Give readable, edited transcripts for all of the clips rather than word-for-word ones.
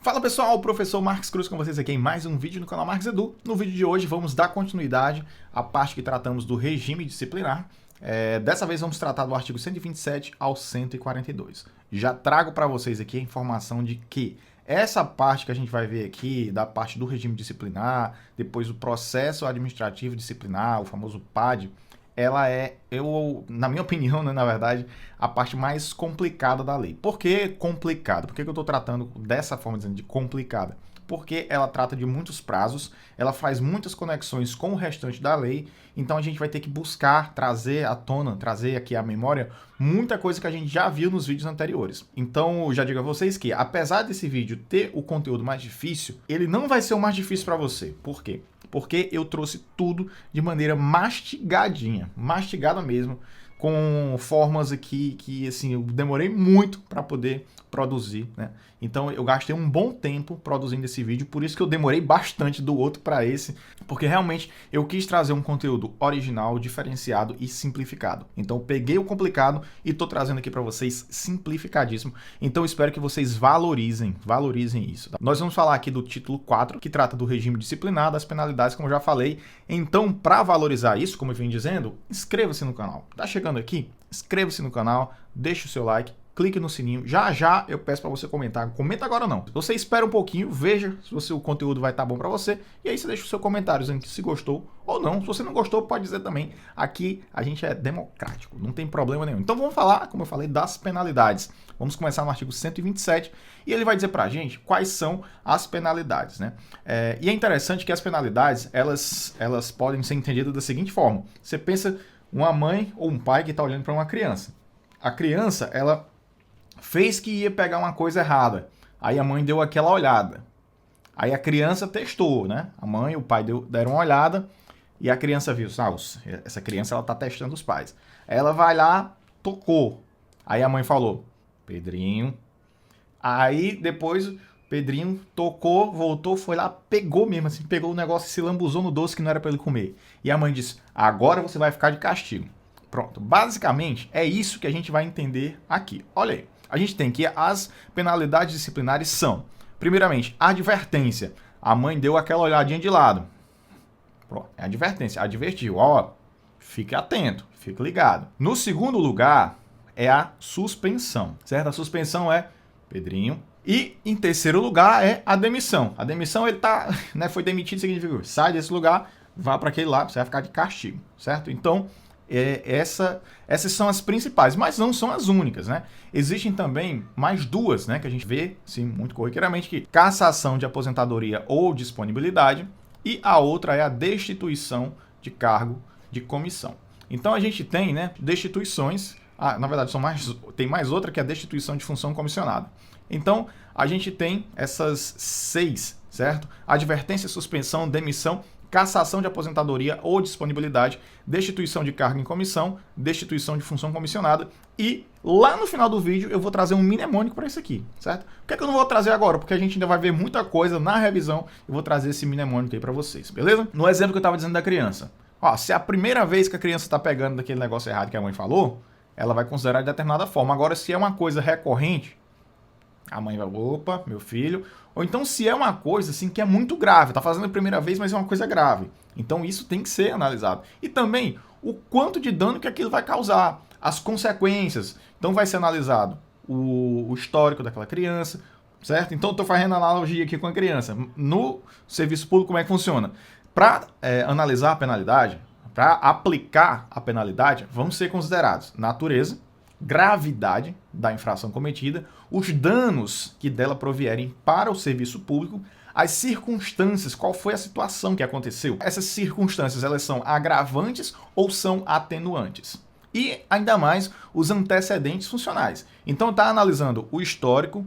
Fala pessoal, o professor Marques Cruz com vocês aqui em mais um vídeo no canal Marques Edu. No vídeo de hoje vamos dar continuidade à parte que tratamos do regime disciplinar. Dessa vez vamos tratar do artigo 127 ao 142. Já trago para vocês aqui a informação de que essa parte que a gente vai ver aqui, da parte do regime disciplinar, depois o processo administrativo disciplinar, o famoso PAD, ela é, na minha opinião, né, na verdade, a parte mais complicada da lei. Por que complicada? Por que eu estou tratando dessa forma, dizendo de complicada? Porque ela trata de muitos prazos, ela faz muitas conexões com o restante da lei, então a gente vai ter que buscar trazer à tona, trazer aqui à memória, muita coisa que a gente já viu nos vídeos anteriores. Então, eu já digo a vocês que, apesar desse vídeo ter o conteúdo mais difícil, ele não vai ser o mais difícil para você. Por quê? Porque eu trouxe tudo de maneira mastigadinha, mastigada mesmo, com formas aqui que assim, eu demorei muito para poder produzir, né? Então eu gastei um bom tempo produzindo esse vídeo, por isso que eu demorei bastante do outro para esse, porque realmente eu quis trazer um conteúdo original, diferenciado e simplificado. Então eu peguei o complicado e tô trazendo aqui para vocês simplificadíssimo. Então eu espero que vocês valorizem isso. Tá? Nós vamos falar aqui do título 4, que trata do regime disciplinar, das penalidades, como eu já falei. Então, para valorizar isso, como eu vim dizendo, inscreva-se no canal. Tá chegando aqui? Inscreva-se no canal, deixe o seu like, clique no sininho. Já eu peço para você comentar. Comenta agora não. Você espera um pouquinho, veja se o conteúdo vai estar bom para você. E aí você deixa o seu comentário dizendo se gostou ou não. Se você não gostou, pode dizer também. Aqui a gente é democrático, não tem problema nenhum. Então vamos falar, como eu falei, das penalidades. Vamos começar no artigo 127 e ele vai dizer para a gente quais são as penalidades, né? E é interessante que as penalidades, elas podem ser entendidas da seguinte forma. Você pensa uma mãe ou um pai que está olhando para uma criança. A criança, ela fez que ia pegar uma coisa errada. Aí a mãe deu aquela olhada. Aí a criança testou, né? A mãe e o pai deram uma olhada e a criança viu, essa criança ela tá testando os pais. Aí ela vai lá, tocou. Aí a mãe falou, Pedrinho. Aí depois Pedrinho tocou, voltou, foi lá, pegou mesmo, assim, pegou o negócio e se lambuzou no doce que não era para ele comer. E a mãe disse, agora você vai ficar de castigo. Pronto, basicamente é isso que a gente vai entender aqui. Olha aí. A gente tem que as penalidades disciplinares são, primeiramente, advertência. A mãe deu aquela olhadinha de lado. Pronto, é advertência, advertiu. Ó, fique atento, fique ligado. No segundo lugar, é a suspensão, certo? A suspensão é Pedrinho. E em terceiro lugar é a demissão. A demissão, ele tá, né, foi demitido, significa sai desse lugar, vá para aquele lá, você vai ficar de castigo, certo? Então, essas são as principais, mas não são as únicas, né? Existem também mais duas, né, que a gente vê, sim, muito corriqueiramente, que cassação de aposentadoria ou disponibilidade, e a outra é a destituição de cargo de comissão. Então a gente tem, né, destituições, na verdade tem mais outra que é a destituição de função comissionada. Então a gente tem essas 6, certo? Advertência, suspensão, demissão, cassação de aposentadoria ou disponibilidade, destituição de cargo em comissão, destituição de função comissionada e lá no final do vídeo eu vou trazer um mnemônico para isso aqui, certo? Por que eu não vou trazer agora? Porque a gente ainda vai ver muita coisa na revisão, eu vou trazer esse mnemônico aí para vocês, beleza? No exemplo que eu estava dizendo da criança, ó, se é a primeira vez que a criança está pegando daquele negócio errado que a mãe falou, ela vai considerar de determinada forma. Agora, se é uma coisa recorrente, a mãe vai, opa, meu filho. Ou então se é uma coisa assim que é muito grave, tá fazendo a primeira vez, mas é uma coisa grave. Então isso tem que ser analisado. E também o quanto de dano que aquilo vai causar, as consequências. Então vai ser analisado o histórico daquela criança, certo? Então eu tô fazendo analogia aqui com a criança. No serviço público, como é que funciona? Para analisar a penalidade, para aplicar a penalidade, vão ser considerados natureza, gravidade da infração cometida, os danos que dela provierem para o serviço público, as circunstâncias, qual foi a situação que aconteceu. Essas circunstâncias, elas são agravantes ou são atenuantes. E ainda mais os antecedentes funcionais. Então está analisando o histórico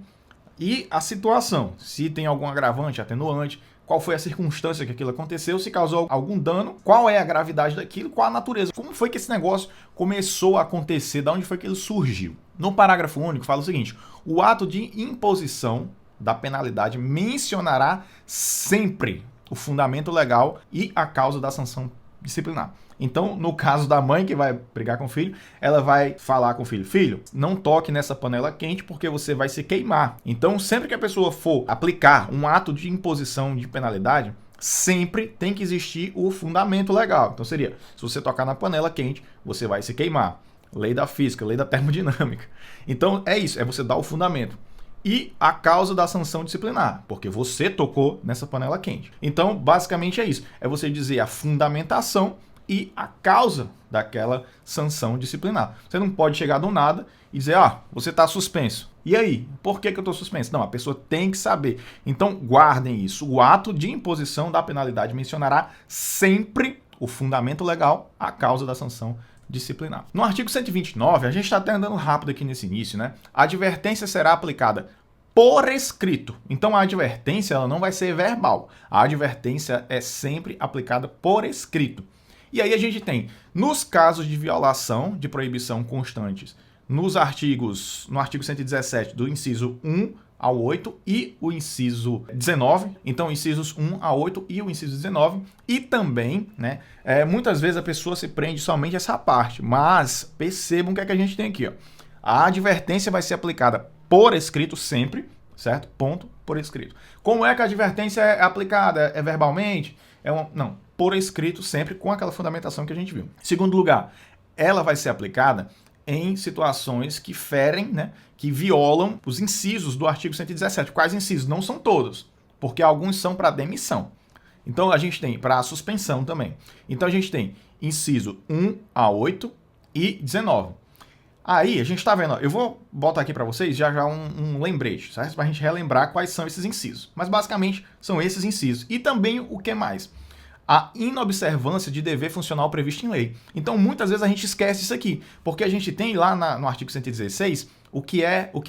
e a situação, se tem algum agravante, atenuante, qual foi a circunstância que aquilo aconteceu, se causou algum dano, qual é a gravidade daquilo, qual a natureza, como foi que esse negócio começou a acontecer, de onde foi que ele surgiu. No parágrafo único fala o seguinte, o ato de imposição da penalidade mencionará sempre o fundamento legal e a causa da sanção disciplinar. Então, no caso da mãe que vai brigar com o filho, ela vai falar com o filho: filho, não toque nessa panela quente porque você vai se queimar. Então, sempre que a pessoa for aplicar um ato de imposição de penalidade, sempre tem que existir o fundamento legal. Então seria: se você tocar na panela quente, você vai se queimar. Lei da física, lei da termodinâmica. Então é isso, é você dar o fundamento. E a causa da sanção disciplinar, porque você tocou nessa panela quente. Então, basicamente é isso. É você dizer a fundamentação e a causa daquela sanção disciplinar. Você não pode chegar do nada e dizer: você está suspenso. E aí? Por que eu estou suspenso? Não, a pessoa tem que saber. Então, guardem isso. O ato de imposição da penalidade mencionará sempre o fundamento legal, a causa da sanção disciplinar. No artigo 129, a gente está até andando rápido aqui nesse início, né? A advertência será aplicada por escrito. Então a advertência ela não vai ser verbal. A advertência é sempre aplicada por escrito. E aí a gente tem, nos casos de violação de proibição constantes, no artigo 117, do inciso 1 ao 8 e o inciso 19, então incisos 1 a 8 e o inciso 19, e também, né, muitas vezes a pessoa se prende somente a essa parte, mas percebam o que é que a gente tem aqui, ó. A advertência vai ser aplicada por escrito sempre, certo? Ponto, por escrito. Como é que a advertência é aplicada? É verbalmente? Não, por escrito sempre com aquela fundamentação que a gente viu. Segundo lugar, ela vai ser aplicada em situações que ferem, né, que violam os incisos do artigo 117. Quais incisos? Não são todos, porque alguns são para demissão. Então a gente tem para suspensão também. Então a gente tem inciso 1 a 8 e 19. Aí a gente está vendo, ó, eu vou botar aqui para vocês já um lembrete, certo? Para a gente relembrar quais são esses incisos. Mas basicamente são esses incisos. E também o que mais? A inobservância de dever funcional previsto em lei. Então, muitas vezes a gente esquece isso aqui, porque a gente tem lá no artigo 116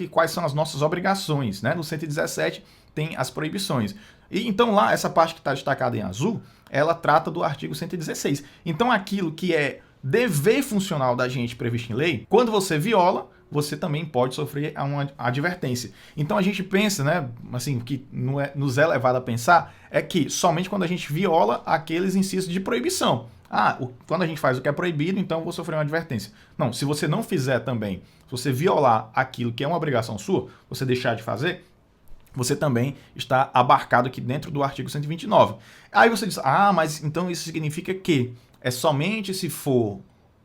quais são as nossas obrigações, né? No 117 tem as proibições. E então lá, essa parte que está destacada em azul, ela trata do artigo 116. Então, aquilo que é dever funcional da gente previsto em lei, quando você viola, você também pode sofrer uma advertência. Então a gente pensa, né, assim, que nos é levado a pensar é que somente quando a gente viola aqueles incisos de proibição. Quando a gente faz o que é proibido, então eu vou sofrer uma advertência. Não, se você não fizer também, se você violar aquilo que é uma obrigação sua, você deixar de fazer, você também está abarcado aqui dentro do artigo 129. Aí você diz: mas então isso significa que é somente se for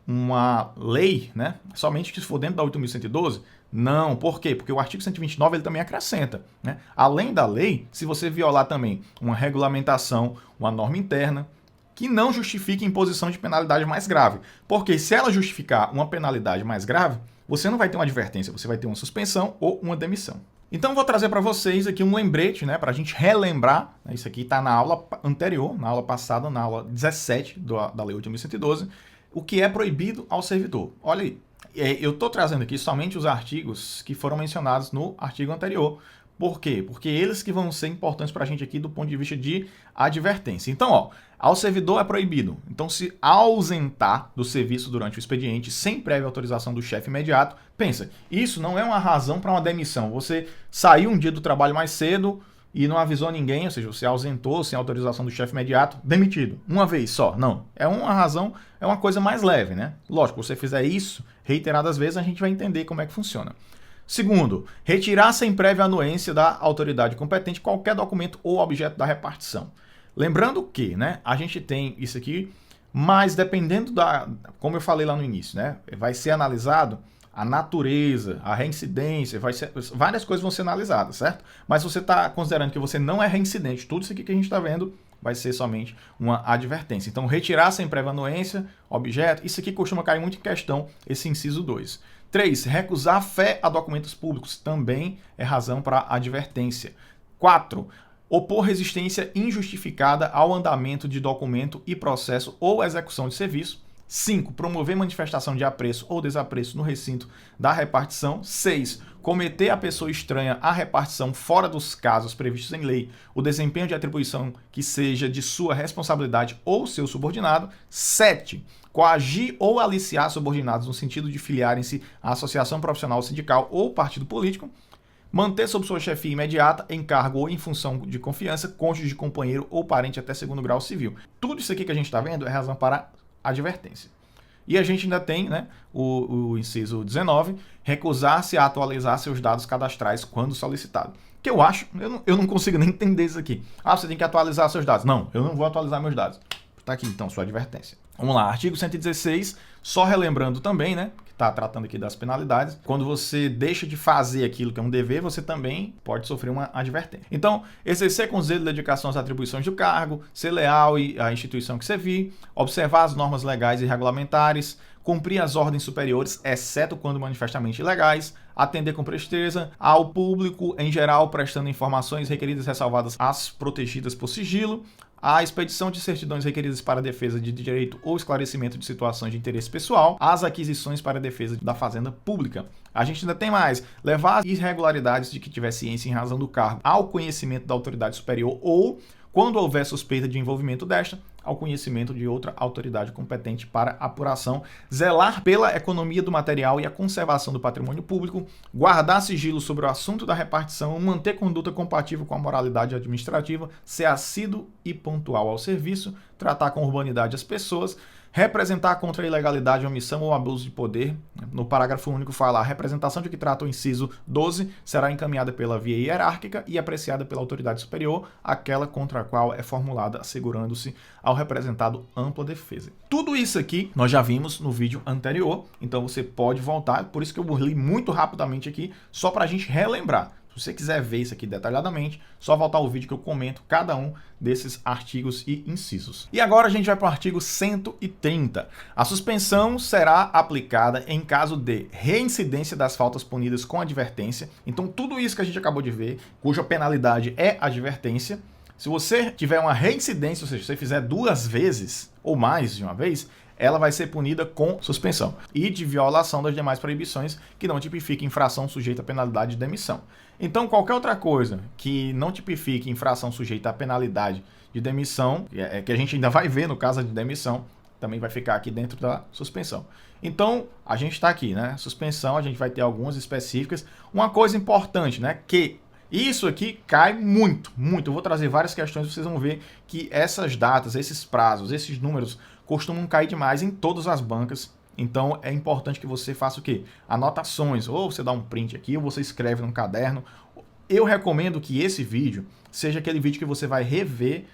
uma lei, né? Somente se for dentro da 8.112? Não, por quê? Porque o artigo 129 ele também acrescenta, né? Além da lei, se você violar também uma regulamentação, uma norma interna, que não justifique imposição de penalidade mais grave. Porque se ela justificar uma penalidade mais grave, você não vai ter uma advertência, você vai ter uma suspensão ou uma demissão. Então vou trazer para vocês aqui um lembrete, né, para a gente relembrar. Isso aqui está na aula anterior, na aula passada, na aula 17 da Lei 8.112, o que é proibido ao servidor. Olha aí, eu estou trazendo aqui somente os artigos que foram mencionados no artigo anterior. Por quê? Porque eles que vão ser importantes para a gente aqui do ponto de vista de advertência. Então, ao servidor é proibido. Então, se ausentar do serviço durante o expediente sem prévia autorização do chefe imediato, pensa, isso não é uma razão para uma demissão. Você saiu um dia do trabalho mais cedo e não avisou ninguém, ou seja, você ausentou sem autorização do chefe imediato, demitido. Uma vez só. Não. É uma razão, é uma coisa mais leve, né? Lógico, se você fizer isso reiteradas vezes, a gente vai entender como é que funciona. Segundo, retirar sem prévia anuência da autoridade competente qualquer documento ou objeto da repartição. Lembrando que, né, a gente tem isso aqui, mas dependendo como eu falei lá no início, né, vai ser analisado a natureza, a reincidência, várias coisas vão ser analisadas, certo? Mas você está considerando que você não é reincidente, tudo isso aqui que a gente está vendo vai ser somente uma advertência. Então, retirar sem prévia anuência, objeto, isso aqui costuma cair muito em questão, esse inciso 2. 3. Recusar fé a documentos públicos também é razão para advertência. 4. Opor resistência injustificada ao andamento de documento e processo ou execução de serviço. 5. Promover manifestação de apreço ou desapreço no recinto da repartição. 6. Cometer a pessoa estranha à repartição fora dos casos previstos em lei o desempenho de atribuição que seja de sua responsabilidade ou seu subordinado. 7. Coagir ou aliciar subordinados no sentido de filiarem-se à associação profissional, sindical ou partido político. Manter sob sua chefia imediata, encargo ou em função de confiança, cônjuge, companheiro ou parente até segundo grau civil. Tudo isso aqui que a gente está vendo é razão para advertência. E a gente ainda tem, né, o inciso 19, recusar-se a atualizar seus dados cadastrais quando solicitado. Que eu acho, eu não consigo nem entender isso aqui. Ah, você tem que atualizar seus dados. Não, eu não vou atualizar meus dados. Tá aqui então, sua advertência. Vamos lá, artigo 116, só relembrando também, né, que está tratando aqui das penalidades. Quando você deixa de fazer aquilo que é um dever, você também pode sofrer uma advertência. Então, exercer com zelo e dedicação as atribuições do cargo, ser leal à instituição que servir, observar as normas legais e regulamentares, cumprir as ordens superiores, exceto quando manifestamente ilegais, atender com presteza ao público em geral, prestando informações requeridas ressalvadas as protegidas por sigilo, a expedição de certidões requeridas para a defesa de direito ou esclarecimento de situações de interesse pessoal, as aquisições para a defesa da fazenda pública. A gente ainda tem mais, levar as irregularidades de que tiver ciência em razão do cargo ao conhecimento da autoridade superior ou, quando houver suspeita de envolvimento desta, ao conhecimento de outra autoridade competente para apuração, zelar pela economia do material e a conservação do patrimônio público, guardar sigilo sobre o assunto da repartição, manter conduta compatível com a moralidade administrativa, ser assíduo e pontual ao serviço, tratar com urbanidade as pessoas, representar contra a ilegalidade, omissão ou abuso de poder. No parágrafo único fala: a representação de que trata o inciso 12 será encaminhada pela via hierárquica e apreciada pela autoridade superior, aquela contra a qual é formulada, assegurando-se ao representado ampla defesa. Tudo isso aqui nós já vimos no vídeo anterior, então você pode voltar, por isso que eu li muito rapidamente aqui, só para a gente relembrar. Se você quiser ver isso aqui detalhadamente, só voltar ao vídeo que eu comento cada um desses artigos e incisos. E agora a gente vai para o artigo 130. A suspensão será aplicada em caso de reincidência das faltas punidas com advertência. Então tudo isso que a gente acabou de ver, cuja penalidade é advertência, se você tiver uma reincidência, ou seja, se você fizer 2 vezes ou mais de uma vez, ela vai ser punida com suspensão e de violação das demais proibições que não tipifiquem infração sujeita à penalidade de demissão. Então, qualquer outra coisa que não tipifique infração sujeita à penalidade de demissão, que a gente ainda vai ver no caso de demissão, também vai ficar aqui dentro da suspensão. Então, a gente está aqui, né? Suspensão, a gente vai ter algumas específicas. Uma coisa importante, né? Que isso aqui cai muito, muito. Eu vou trazer várias questões, vocês vão ver que essas datas, esses prazos, esses números costumam cair demais em todas as bancas. Então é importante que você faça o quê? Anotações, ou você dá um print aqui, ou você escreve num caderno. Eu recomendo que esse vídeo seja aquele vídeo que você vai rever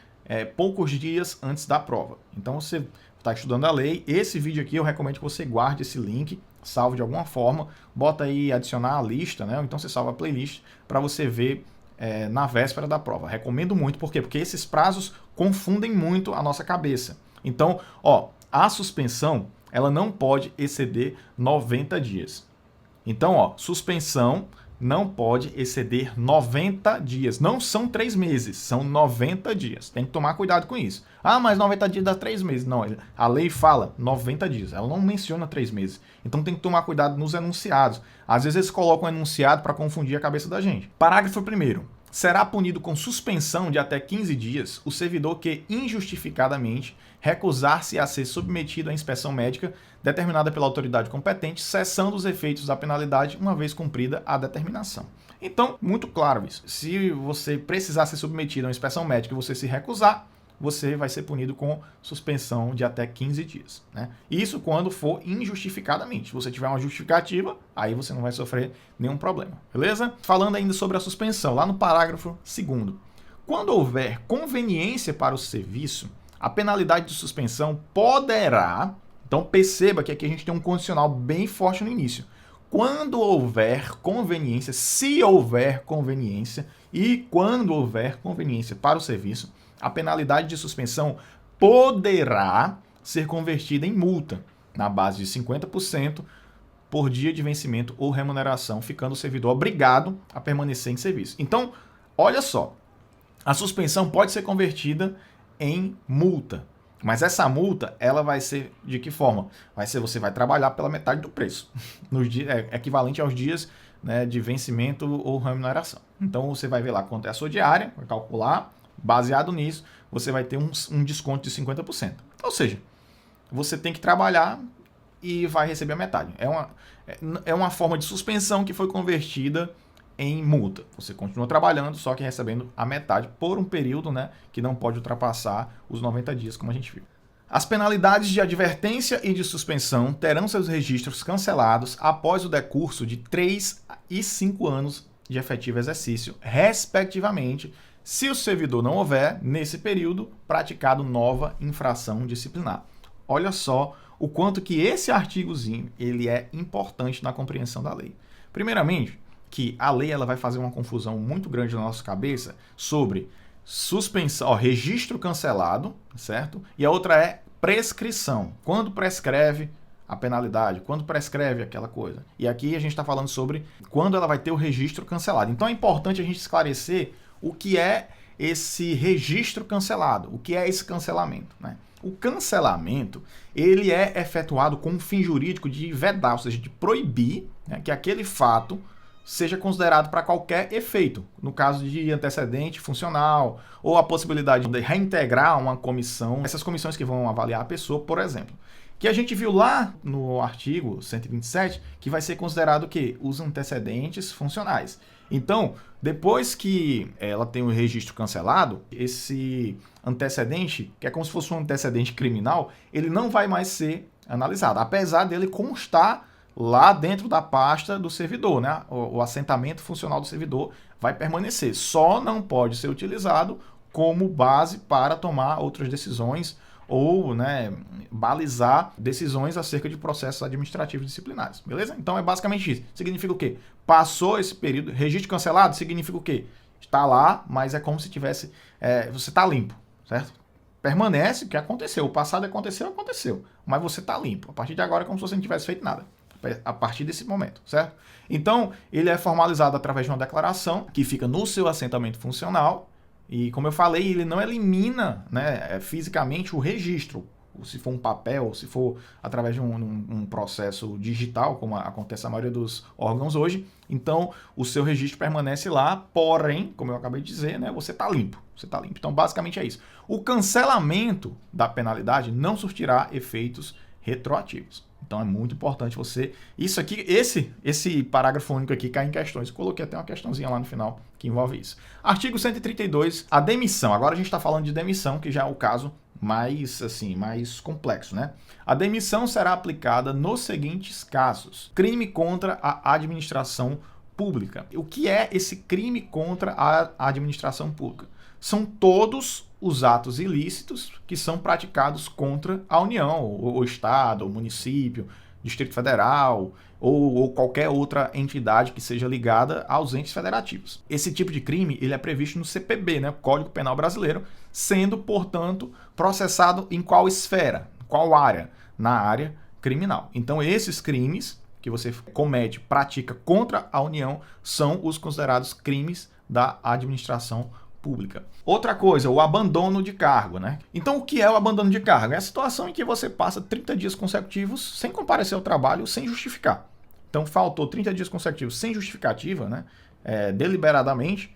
poucos dias antes da prova. Então você está estudando a lei, esse vídeo aqui eu recomendo que você guarde esse link, salve de alguma forma, bota aí adicionar a lista, né? Ou então você salva a playlist para você ver na véspera da prova. Recomendo muito, por quê? Porque esses prazos confundem muito a nossa cabeça. Então, ó, a suspensão ela não pode exceder 90 dias. Então, ó, suspensão não pode exceder 90 dias. Não são 3 meses, são 90 dias. Tem que tomar cuidado com isso. Ah, mas 90 dias dá 3 meses. Não, a lei fala 90 dias. Ela não menciona 3 meses. Então tem que tomar cuidado nos enunciados. Às vezes eles colocam um enunciado para confundir a cabeça da gente. Parágrafo 1º. Será punido com suspensão de até 15 dias o servidor que injustificadamente recusar-se a ser submetido à inspeção médica determinada pela autoridade competente, cessando os efeitos da penalidade uma vez cumprida a determinação. Então, muito claro isso. Se você precisar ser submetido a uma inspeção médica e você se recusar, você vai ser punido com suspensão de até 15 dias. Né? Isso quando for injustificadamente. Se você tiver uma justificativa, aí você não vai sofrer nenhum problema. Beleza? Falando ainda sobre a suspensão, lá no parágrafo 2º. Quando houver conveniência para o serviço, a penalidade de suspensão poderá... Então perceba que aqui a gente tem um condicional bem forte no início. Quando houver conveniência, se houver conveniência e quando houver conveniência para o serviço, a penalidade de suspensão poderá ser convertida em multa, na base de 50% por dia de vencimento ou remuneração, ficando o servidor obrigado a permanecer em serviço. Então, olha só, a suspensão pode ser convertida em multa, mas essa multa, ela vai ser de que forma? Você vai trabalhar pela metade do preço, é equivalente aos dias, né, de vencimento ou remuneração. Então, você vai ver lá quanto é a sua diária, vai calcular. Baseado nisso, você vai ter um desconto de 50%. Ou seja, você tem que trabalhar e vai receber a metade. É uma forma de suspensão que foi convertida em multa. Você continua trabalhando, só que recebendo a metade por um período, né, que não pode ultrapassar os 90 dias, como a gente viu. As penalidades de advertência e de suspensão terão seus registros cancelados após o decurso de 3 e 5 anos de efetivo exercício, respectivamente, se o servidor não houver, nesse período, praticado nova infração disciplinar. Olha só o quanto que esse artigozinho ele é importante na compreensão da lei. Primeiramente, que a lei ela vai fazer uma confusão muito grande na nossa cabeça sobre suspensão, registro cancelado, certo? E a outra é prescrição. Quando prescreve a penalidade, quando prescreve aquela coisa. E aqui a gente está falando sobre quando ela vai ter o registro cancelado. Então é importante a gente esclarecer o que é esse registro cancelado, o que é esse cancelamento, né? O cancelamento, ele é efetuado com um fim jurídico de vedar, ou seja, de proibir, né, que aquele fato seja considerado para qualquer efeito, no caso de antecedente funcional ou a possibilidade de reintegrar uma comissão, essas comissões que vão avaliar a pessoa, por exemplo. Que a gente viu lá no artigo 127, que vai ser considerado o quê? Os antecedentes funcionais. Então, depois que ela tem o registro cancelado, esse antecedente, que é como se fosse um antecedente criminal, ele não vai mais ser analisado, apesar dele constar lá dentro da pasta do servidor, né? O assentamento funcional do servidor vai permanecer, só não pode ser utilizado como base para tomar outras decisões ou, né, balizar decisões acerca de processos administrativos disciplinares, beleza? Então é basicamente isso. Significa o quê? Passou esse período, registro cancelado, significa o quê? Está lá, mas é como se tivesse, você está limpo, certo? Permanece o que aconteceu, o passado aconteceu, mas você está limpo. A partir de agora é como se você não tivesse feito nada, a partir desse momento, certo? Então, ele é formalizado através de uma declaração que fica no seu assentamento funcional e, como eu falei, ele não elimina, né, fisicamente o registro, se for um papel, ou se for através de um processo digital, como acontece na maioria dos órgãos hoje. Então, o seu registro permanece lá, porém, como eu acabei de dizer, né, você está limpo. Você está limpo. Então, basicamente é isso. O cancelamento da penalidade não surtirá efeitos retroativos. Então é muito importante você... Isso aqui, esse parágrafo único aqui cai em questões. Eu coloquei até uma questãozinha lá no final que envolve isso. Artigo 132, a demissão. Agora a gente está falando de demissão, que já é o caso mais complexo, né? A demissão será aplicada nos seguintes casos: crime contra a administração pública. O que é esse crime contra a administração pública? São todos os atos ilícitos que são praticados contra a União, o Estado, o município, Distrito Federal ou qualquer outra entidade que seja ligada aos entes federativos. Esse tipo de crime ele é previsto no CPB, né, Código Penal Brasileiro, sendo, portanto, processado em qual esfera, qual área? Na área criminal. Então, esses crimes que você comete, pratica contra a União, são os considerados crimes da administração pública. Outra coisa, o abandono de cargo, né? Então, o que é o abandono de cargo? É a situação em que você passa 30 dias consecutivos sem comparecer ao trabalho, sem justificar. Então, faltou 30 dias consecutivos sem justificativa, né? Deliberadamente,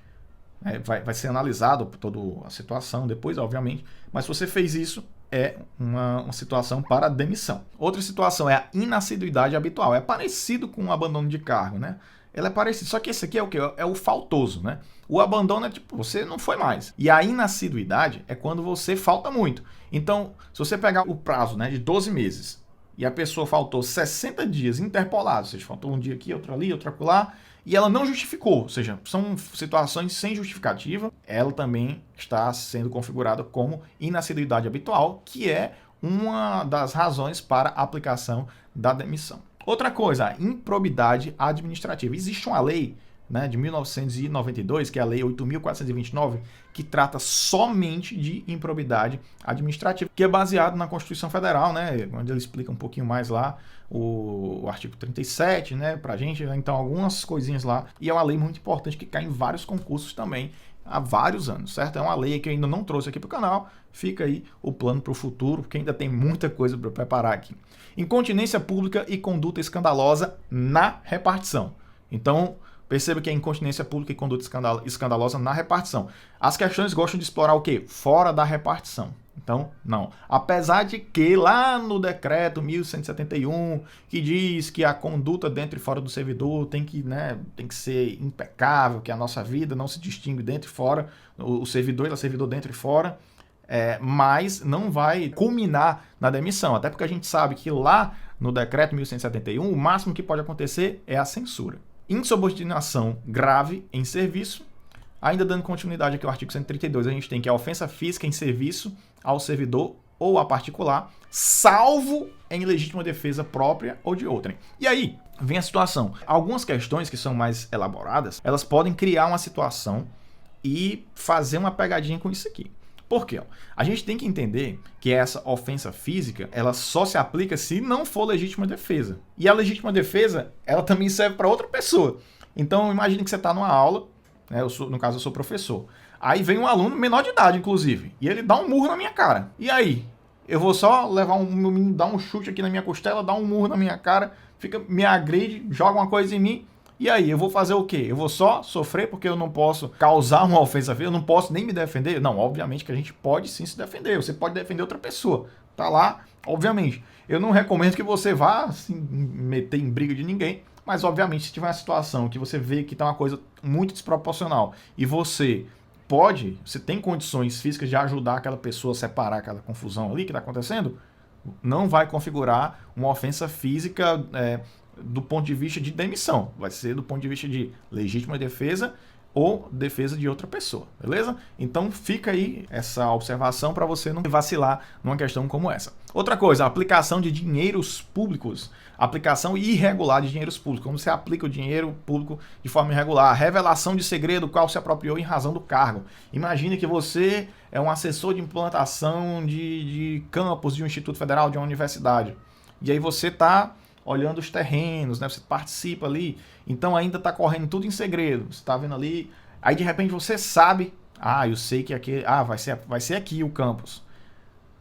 vai ser analisado toda a situação depois, obviamente, mas se você fez isso, é uma situação para demissão. Outra situação é a inassiduidade habitual. É parecido com o abandono de cargo, né? Ela é parecida, só que esse aqui é o quê? É o faltoso, né? O abandono é tipo, você não foi mais. E a inassiduidade é quando você falta muito. Então, se você pegar o prazo, né, de 12 meses e a pessoa faltou 60 dias interpolados, ou seja, faltou um dia aqui, outro ali, outro acolá, e ela não justificou, ou seja, são situações sem justificativa, ela também está sendo configurada como inassiduidade habitual, que é uma das razões para a aplicação da demissão. Outra coisa, a improbidade administrativa. Existe uma lei, né, de 1992, que é a Lei 8.429, que trata somente de improbidade administrativa, que é baseado na Constituição Federal, né, onde ele explica um pouquinho mais lá o artigo 37, né, pra gente, então algumas coisinhas lá, e é uma lei muito importante que cai em vários concursos também há vários anos, certo? É uma lei que eu ainda não trouxe aqui para o canal, fica aí o plano para o futuro, porque ainda tem muita coisa para preparar aqui. Incontinência pública e conduta escandalosa na repartição. Então, perceba que é incontinência pública e conduta escandalosa na repartição. As questões gostam de explorar o quê? Fora da repartição. Então, não. Apesar de que lá no decreto 1171, que diz que a conduta dentro e fora do servidor tem que ser impecável, que a nossa vida não se distingue dentro e fora, o servidor é servidor dentro e fora, mas não vai culminar na demissão, até porque a gente sabe que lá no decreto 1171, o máximo que pode acontecer é a censura. Insubordinação grave em serviço. Ainda dando continuidade aqui ao artigo 132, a gente tem que a ofensa física em serviço ao servidor ou a particular, salvo em legítima defesa própria ou de outrem. E aí vem a situação. Algumas questões que são mais elaboradas, elas podem criar uma situação e fazer uma pegadinha com isso aqui. Por quê? A gente tem que entender que essa ofensa física, ela só se aplica se não for legítima defesa. E a legítima defesa, ela também serve para outra pessoa. Então, imagine que você está numa aula, né? No caso, eu sou professor. Aí vem um aluno menor de idade, inclusive, e ele dá um murro na minha cara. E aí? Eu vou só levar meu menino, dar um chute aqui na minha costela, dar um murro na minha cara, me agride, joga uma coisa em mim. E aí, eu vou fazer o quê? Eu vou só sofrer porque eu não posso causar uma ofensa física? Eu não posso nem me defender? Não, obviamente que a gente pode sim se defender. Você pode defender outra pessoa. Tá lá, obviamente. Eu não recomendo que você vá se meter em briga de ninguém, mas obviamente se tiver uma situação que você vê que tá uma coisa muito desproporcional e você tem condições físicas de ajudar aquela pessoa a separar aquela confusão ali que está acontecendo, não vai configurar uma ofensa física do ponto de vista de demissão. Vai ser do ponto de vista de legítima defesa ou defesa de outra pessoa, beleza? Então fica aí essa observação para você não vacilar numa questão como essa. Outra coisa, aplicação de dinheiros públicos. Aplicação irregular de dinheiros públicos. Como você aplica o dinheiro público de forma irregular. Revelação de segredo qual se apropriou em razão do cargo. Imagine que você é um assessor de implantação de campus de um instituto federal, de uma universidade. E aí você está olhando os terrenos, né? Você participa ali, então ainda está correndo tudo em segredo. Você está vendo ali, aí de repente você sabe, eu sei que aqui, vai ser aqui o campus.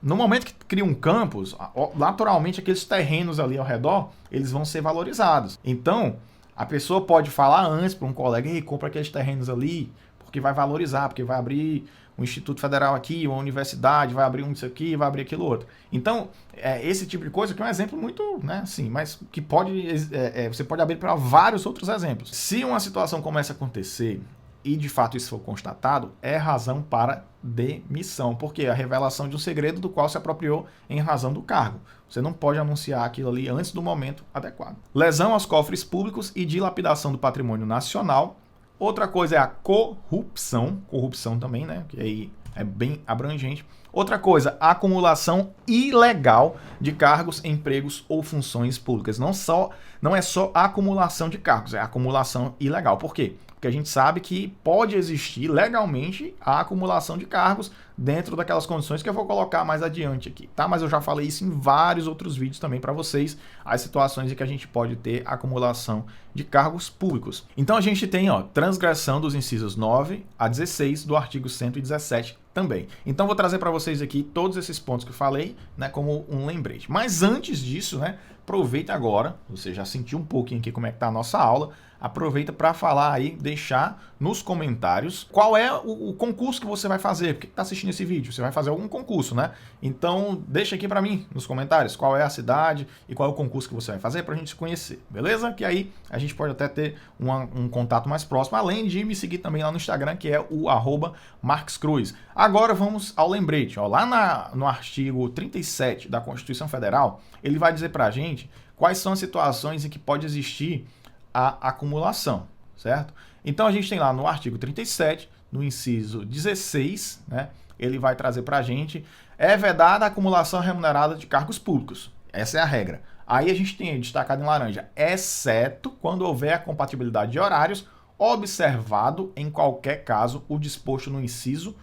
No momento que cria um campus, naturalmente aqueles terrenos ali ao redor, eles vão ser valorizados. Então, a pessoa pode falar antes para um colega, compra aqueles terrenos ali, porque vai valorizar, porque vai abrir um instituto federal aqui, uma universidade, vai abrir um disso aqui, vai abrir aquilo outro. Então, esse tipo de coisa que é um exemplo muito, né, assim, mas que você pode abrir para vários outros exemplos. Se uma situação começa a acontecer e de fato isso for constatado, é razão para demissão, porque é a revelação de um segredo do qual se apropriou em razão do cargo. Você não pode anunciar aquilo ali antes do momento adequado. Lesão aos cofres públicos e dilapidação do patrimônio nacional. Outra coisa é a corrupção também, né? Que aí é bem abrangente. Outra coisa, a acumulação ilegal de cargos, empregos ou funções públicas. Não é só a acumulação de cargos, é a acumulação ilegal. Por quê? Porque a gente sabe que pode existir legalmente a acumulação de cargos dentro daquelas condições que eu vou colocar mais adiante aqui, tá? Mas eu já falei isso em vários outros vídeos também para vocês, as situações em que a gente pode ter acumulação de cargos públicos. Então a gente tem, transgressão dos incisos 9 a 16 do artigo 117 também. Então vou trazer para vocês aqui todos esses pontos que eu falei, né, como um lembrete. Mas antes disso, né, aproveita agora, você já sentiu um pouquinho aqui como é que tá a nossa aula, aproveita para falar aí, deixar nos comentários qual é o concurso que você vai fazer. Por que está assistindo esse vídeo? Você vai fazer algum concurso, né? Então deixa aqui para mim nos comentários qual é a cidade e qual é o concurso que você vai fazer para a gente se conhecer, beleza? Que aí a gente pode até ter um contato mais próximo, além de me seguir também lá no Instagram, que é o @marquescruz. Agora vamos ao lembrete. Lá no artigo 37 da Constituição Federal, ele vai dizer para a gente quais são as situações em que pode existir a acumulação, certo? Então a gente tem lá no artigo 37, no inciso 16, né? Ele vai trazer para a gente, é vedada a acumulação remunerada de cargos públicos. Essa é a regra. Aí a gente tem destacado em laranja, exceto quando houver a compatibilidade de horários, observado em qualquer caso o disposto no inciso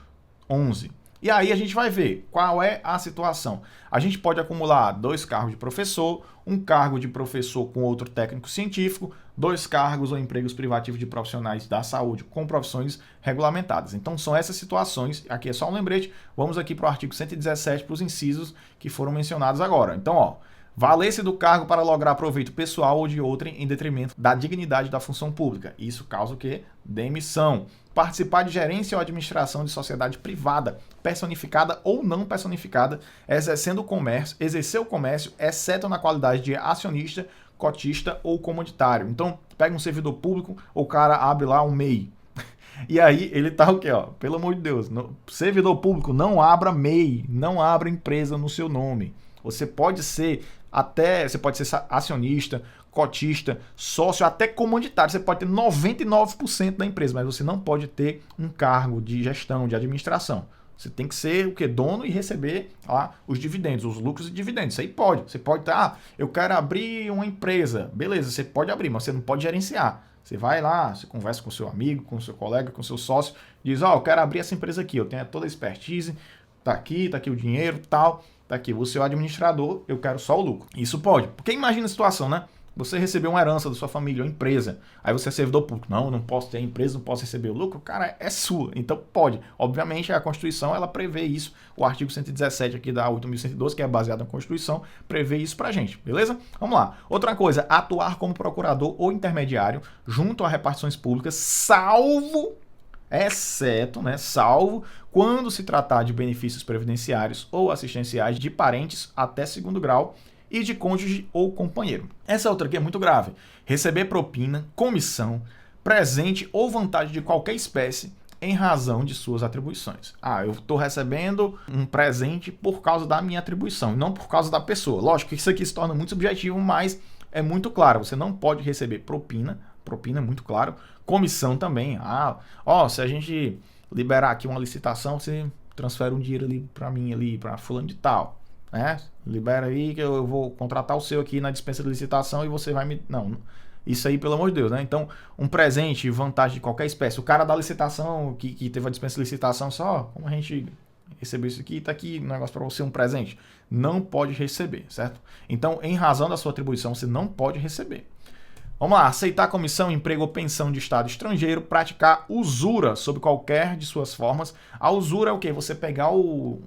11. E aí a gente vai ver qual é a situação. A gente pode acumular 2 cargos de professor, um cargo de professor com outro técnico científico, 2 cargos ou empregos privativos de profissionais da saúde com profissões regulamentadas. Então são essas situações, aqui é só um lembrete, vamos aqui para o artigo 117 para os incisos que foram mencionados agora. Então, valer-se do cargo para lograr proveito pessoal ou de outrem em detrimento da dignidade da função pública. Isso causa o quê? Demissão. Participar de gerência ou administração de sociedade privada, personificada ou não personificada, exercer o comércio, exceto na qualidade de acionista, cotista ou comoditário. Então, pega um servidor público, o cara abre lá um MEI. E aí ele tá o quê, ó? Pelo amor de Deus, servidor público, não abra MEI, não abra empresa no seu nome. Você pode ser acionista, cotista, sócio, até comanditário. Você pode ter 99% da empresa, mas você não pode ter um cargo de gestão, de administração. Você tem que ser o quê? Dono e receber lá os dividendos, os lucros e dividendos. Isso aí pode. Você pode estar, eu quero abrir uma empresa. Beleza, você pode abrir, mas você não pode gerenciar. Você vai lá, você conversa com seu amigo, com seu colega, com seu sócio, diz, eu quero abrir essa empresa aqui, eu tenho toda a expertise, tá aqui o dinheiro, tal, tá aqui, você é o administrador, eu quero só o lucro. Isso pode. Porque imagina a situação, né? Você recebeu uma herança da sua família, uma empresa, aí você é servidor público. Não posso ter a empresa, não posso receber o lucro. Cara, é sua, então pode. Obviamente, a Constituição, ela prevê isso. O artigo 117 aqui da 8.112, que é baseado na Constituição, prevê isso pra gente, beleza? Vamos lá. Outra coisa, atuar como procurador ou intermediário junto a repartições públicas, salvo quando se tratar de benefícios previdenciários ou assistenciais de parentes até segundo grau, e de cônjuge ou companheiro. Essa outra aqui é muito grave. Receber propina, comissão, presente ou vantagem de qualquer espécie em razão de suas atribuições. Eu estou recebendo um presente por causa da minha atribuição, não por causa da pessoa. Lógico que isso aqui se torna muito subjetivo, mas é muito claro. Você não pode receber propina é muito claro. Comissão também. Se a gente liberar aqui uma licitação, você transfere um dinheiro ali para mim, ali para fulano de tal. Libera aí que eu vou contratar o seu aqui na dispensa de licitação e você vai me... Não, isso aí, pelo amor de Deus, né? Então, um presente, vantagem de qualquer espécie. O cara da licitação, que teve a dispensa de licitação, como a gente recebeu isso aqui, tá aqui o negócio para você, um presente. Não pode receber, certo? Então, em razão da sua atribuição, você não pode receber. Vamos lá, aceitar comissão, emprego ou pensão de Estado estrangeiro, praticar usura sob qualquer de suas formas. A usura é o quê? Você pegar um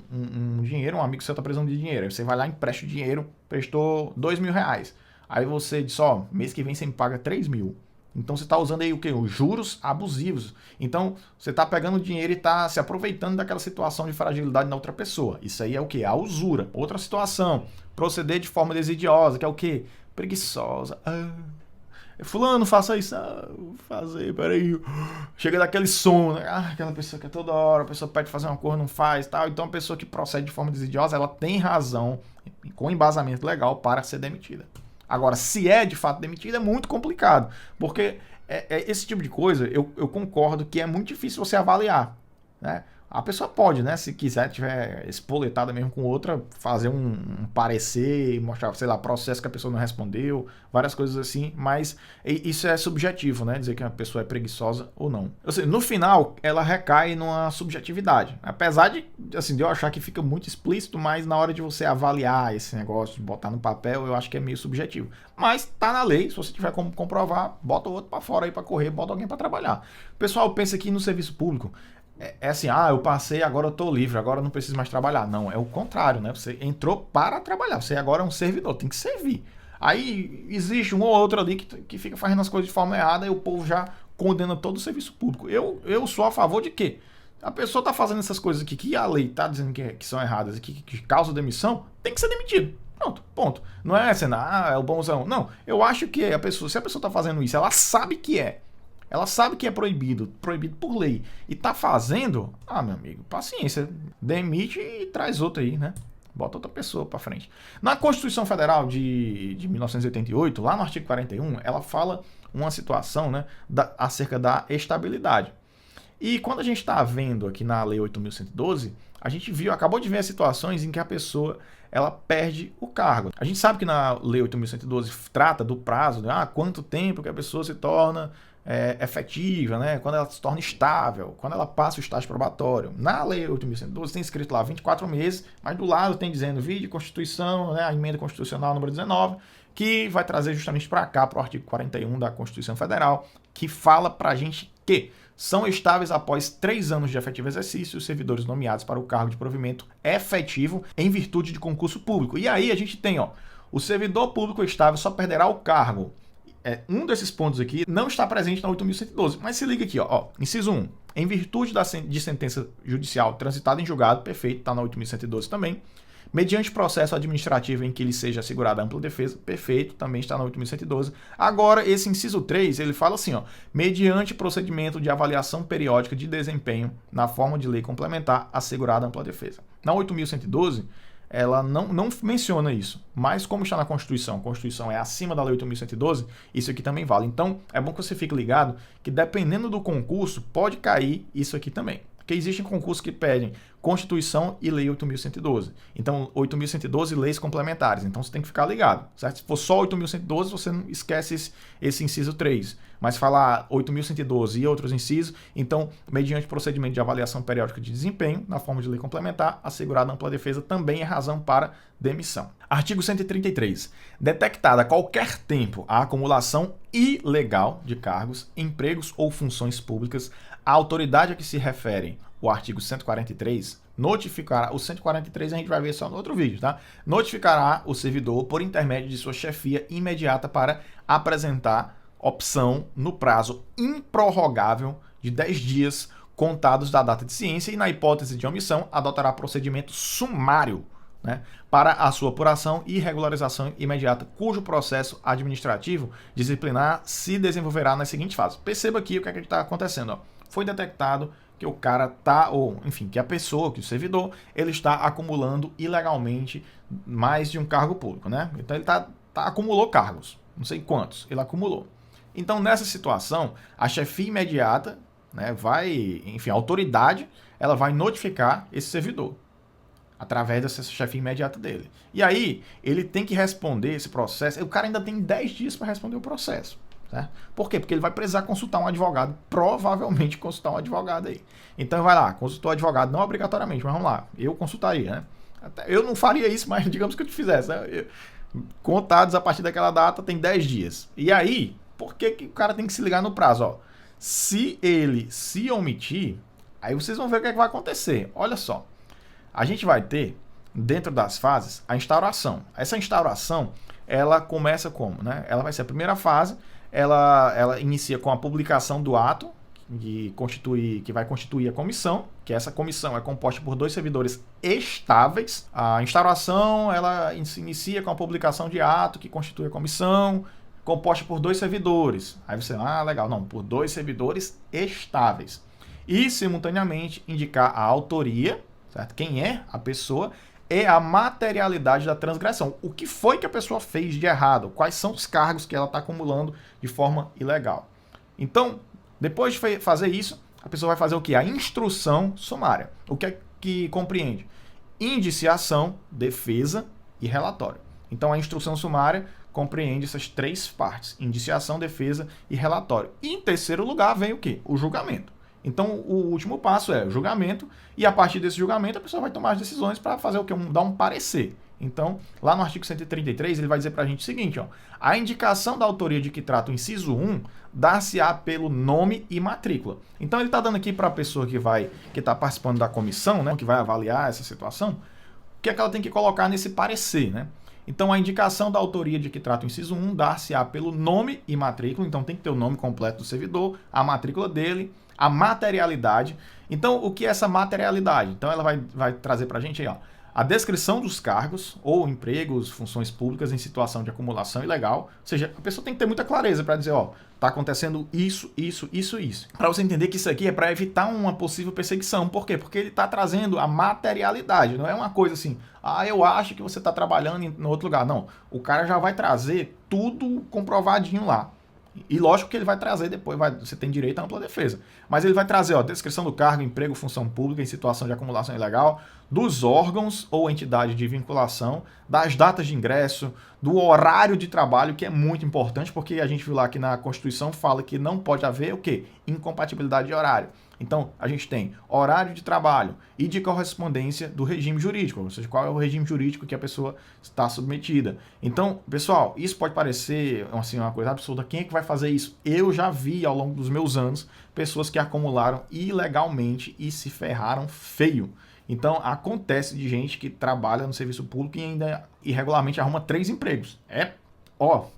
dinheiro, um amigo seu está precisando de dinheiro, aí você vai lá, empresta o dinheiro, prestou R$2.000. Aí você diz, mês que vem você me paga 3.000. Então você está usando aí o quê? Os juros abusivos. Então você está pegando o dinheiro e está se aproveitando daquela situação de fragilidade na outra pessoa. Isso aí é o quê? A usura. Outra situação, proceder de forma desidiosa, que é o quê? Preguiçosa. Fulano, faça isso. Vou fazer, peraí. Chega daquele som, né? Aquela pessoa que é toda hora, a pessoa pede fazer uma coisa, não faz, tal. Então a pessoa que procede de forma desidiosa, ela tem razão, com embasamento legal, para ser demitida. Agora, se é de fato demitida, é muito complicado. Porque esse tipo de coisa, eu concordo que é muito difícil você avaliar, né? A pessoa pode, né, se quiser, tiver espoletada mesmo com outra, fazer um parecer, mostrar, sei lá, processo que a pessoa não respondeu, várias coisas assim, mas isso é subjetivo, né, dizer que a pessoa é preguiçosa ou não. Ou seja, no final, ela recai numa subjetividade, apesar de eu achar que fica muito explícito, mas na hora de você avaliar esse negócio, de botar no papel, eu acho que é meio subjetivo. Mas tá na lei, se você tiver como comprovar, bota o outro pra fora aí pra correr, bota alguém pra trabalhar. O pessoal pensa que no serviço público, assim, eu passei, agora eu tô livre, agora eu não preciso mais trabalhar. Não, é o contrário, né? Você entrou para trabalhar, você agora é um servidor, tem que servir. Aí existe um ou outro ali que fica fazendo as coisas de forma errada e o povo já condena todo o serviço público. Eu sou a favor de quê? A pessoa tá fazendo essas coisas aqui que a lei tá dizendo que são erradas e que causam demissão, tem que ser demitido. Pronto, ponto. Não é assim, é o bonzão. Não, eu acho que se a pessoa tá fazendo isso, ela sabe que é. Ela sabe que é proibido por lei, e tá fazendo, meu amigo, paciência, demite e traz outra aí, né? Bota outra pessoa pra frente. Na Constituição Federal de 1988, lá no artigo 41, ela fala uma situação, né, acerca da estabilidade. E quando a gente está vendo aqui na Lei 8.112, a gente acabou de ver as situações em que a pessoa ela perde o cargo. A gente sabe que na Lei 8.112 trata do prazo, quanto tempo que a pessoa se torna efetiva, né? Quando ela se torna estável, quando ela passa o estágio probatório. Na Lei 8.112 tem escrito lá 24 meses, mas do lado tem dizendo vide Constituição, né, a emenda constitucional número 19, que vai trazer justamente para cá, para o artigo 41 da Constituição Federal, que fala para a gente que são estáveis após 3 anos de efetivo exercício os servidores nomeados para o cargo de provimento efetivo em virtude de concurso público. E aí a gente tem, o servidor público estável só perderá o cargo. Um desses pontos aqui não está presente na 8.112, mas se liga aqui, inciso 1. Em virtude de sentença judicial transitada em julgado, perfeito, está na 8.112 também, Mediante processo administrativo em que lhe seja assegurada ampla defesa, perfeito, também está no 8.112. Agora, esse inciso 3, ele fala assim, ó, mediante procedimento de avaliação periódica de desempenho na forma de lei complementar assegurada ampla defesa. Na 8.112, ela não menciona isso, mas como está na Constituição, a Constituição é acima da Lei 8.112, isso aqui também vale. Então, é bom que você fique ligado que dependendo do concurso, pode cair isso aqui também. Porque existem concursos que pedem Constituição e Lei 8.112. Então, 8.112 leis complementares. Então, você tem que ficar ligado, certo? Se for só 8.112, você não esquece esse inciso 3. Mas falar 8.112 e outros incisos, então, mediante procedimento de avaliação periódica de desempenho, na forma de lei complementar, assegurada ampla defesa também é razão para demissão. Artigo 133. Detectada a qualquer tempo a acumulação ilegal de cargos, empregos ou funções públicas, a autoridade a que se refere o artigo 143 notificará, o 143 a gente vai ver só no outro vídeo, tá? Notificará o servidor por intermédio de sua chefia imediata para apresentar opção no prazo improrrogável de 10 dias contados da data de ciência e, na hipótese de omissão, adotará procedimento sumário, né, para a sua apuração e regularização imediata, cujo processo administrativo disciplinar se desenvolverá nas seguintes fases. Perceba aqui o que é que está acontecendo, ó. Foi detectado que o cara tá, ou enfim, que a pessoa, que o servidor, ele está acumulando ilegalmente mais de um cargo público, né? Então ele acumulou cargos, não sei quantos, ele acumulou. Então nessa situação, a chefia imediata, né, enfim, a autoridade, ela vai notificar esse servidor através dessa chefia imediata dele. E aí, ele tem que responder esse processo, o cara ainda tem 10 dias para responder o processo. Certo? Por quê? Porque ele vai precisar consultar um advogado, provavelmente consultar um advogado aí. Então vai lá, consultou o advogado, não obrigatoriamente, mas vamos lá, eu consultaria, né? Eu não faria isso, mas digamos que eu te fizesse, né? Contados a partir daquela data, tem 10 dias. E aí, por que o cara tem que se ligar no prazo? Ó, se ele se omitir, aí vocês vão ver o que é que vai acontecer. Olha só, a gente vai ter, dentro das fases, a instauração. Essa instauração, ela começa como? Né? Ela vai ser a primeira fase. Ela inicia com a publicação do ato, que vai constituir a comissão, que essa comissão é composta por 2 servidores estáveis. A instauração, ela se inicia com a publicação de ato, que constitui a comissão, composta por 2 servidores. Aí você, legal, não, por 2 servidores estáveis. E, simultaneamente, indicar a autoria, certo? Quem é a pessoa, é a materialidade da transgressão. O que foi que a pessoa fez de errado? Quais são os cargos que ela está acumulando de forma ilegal? Então, depois de fazer isso, a pessoa vai fazer o quê? A instrução sumária. O que é que compreende? Indiciação, defesa e relatório. Então, a instrução sumária compreende essas 3 partes. Indiciação, defesa e relatório. E, em terceiro lugar, vem o quê? O julgamento. Então, o último passo é o julgamento, e a partir desse julgamento a pessoa vai tomar as decisões para fazer o quê? Dar um parecer. Então, lá no artigo 133, ele vai dizer para a gente o seguinte, ó, a indicação da autoria de que trata o inciso 1 dar-se-á pelo nome e matrícula. Então, ele está dando aqui para a pessoa que está participando da comissão, né, que vai avaliar essa situação, o que é que ela tem que colocar nesse parecer, né? Então, a indicação da autoria de que trata o inciso 1 dar-se-á pelo nome e matrícula, então tem que ter o nome completo do servidor, a matrícula dele, a materialidade. Então, o que é essa materialidade? Então, ela vai trazer para a gente aí, ó, a descrição dos cargos ou empregos, funções públicas em situação de acumulação ilegal. Ou seja, a pessoa tem que ter muita clareza para dizer, ó, tá acontecendo isso. Para você entender que isso aqui é para evitar uma possível perseguição. Por quê? Porque ele está trazendo a materialidade. Não é uma coisa assim, eu acho que você está trabalhando em outro lugar. Não, o cara já vai trazer tudo comprovadinho lá. E lógico que ele vai trazer depois, você tem direito à ampla defesa. Mas ele vai trazer, ó, descrição do cargo, emprego, função pública em situação de acumulação ilegal, dos órgãos ou entidade de vinculação, das datas de ingresso, do horário de trabalho, que é muito importante, porque a gente viu lá que na Constituição fala que não pode haver o quê? Incompatibilidade de horário. Então, a gente tem horário de trabalho e de correspondência do regime jurídico, ou seja, qual é o regime jurídico que a pessoa está submetida. Então, pessoal, isso pode parecer assim, uma coisa absurda. Quem é que vai fazer isso? Eu já vi ao longo dos meus anos pessoas que acumularam ilegalmente e se ferraram feio. Então, acontece de gente que trabalha no serviço público e ainda irregularmente arruma 3 empregos.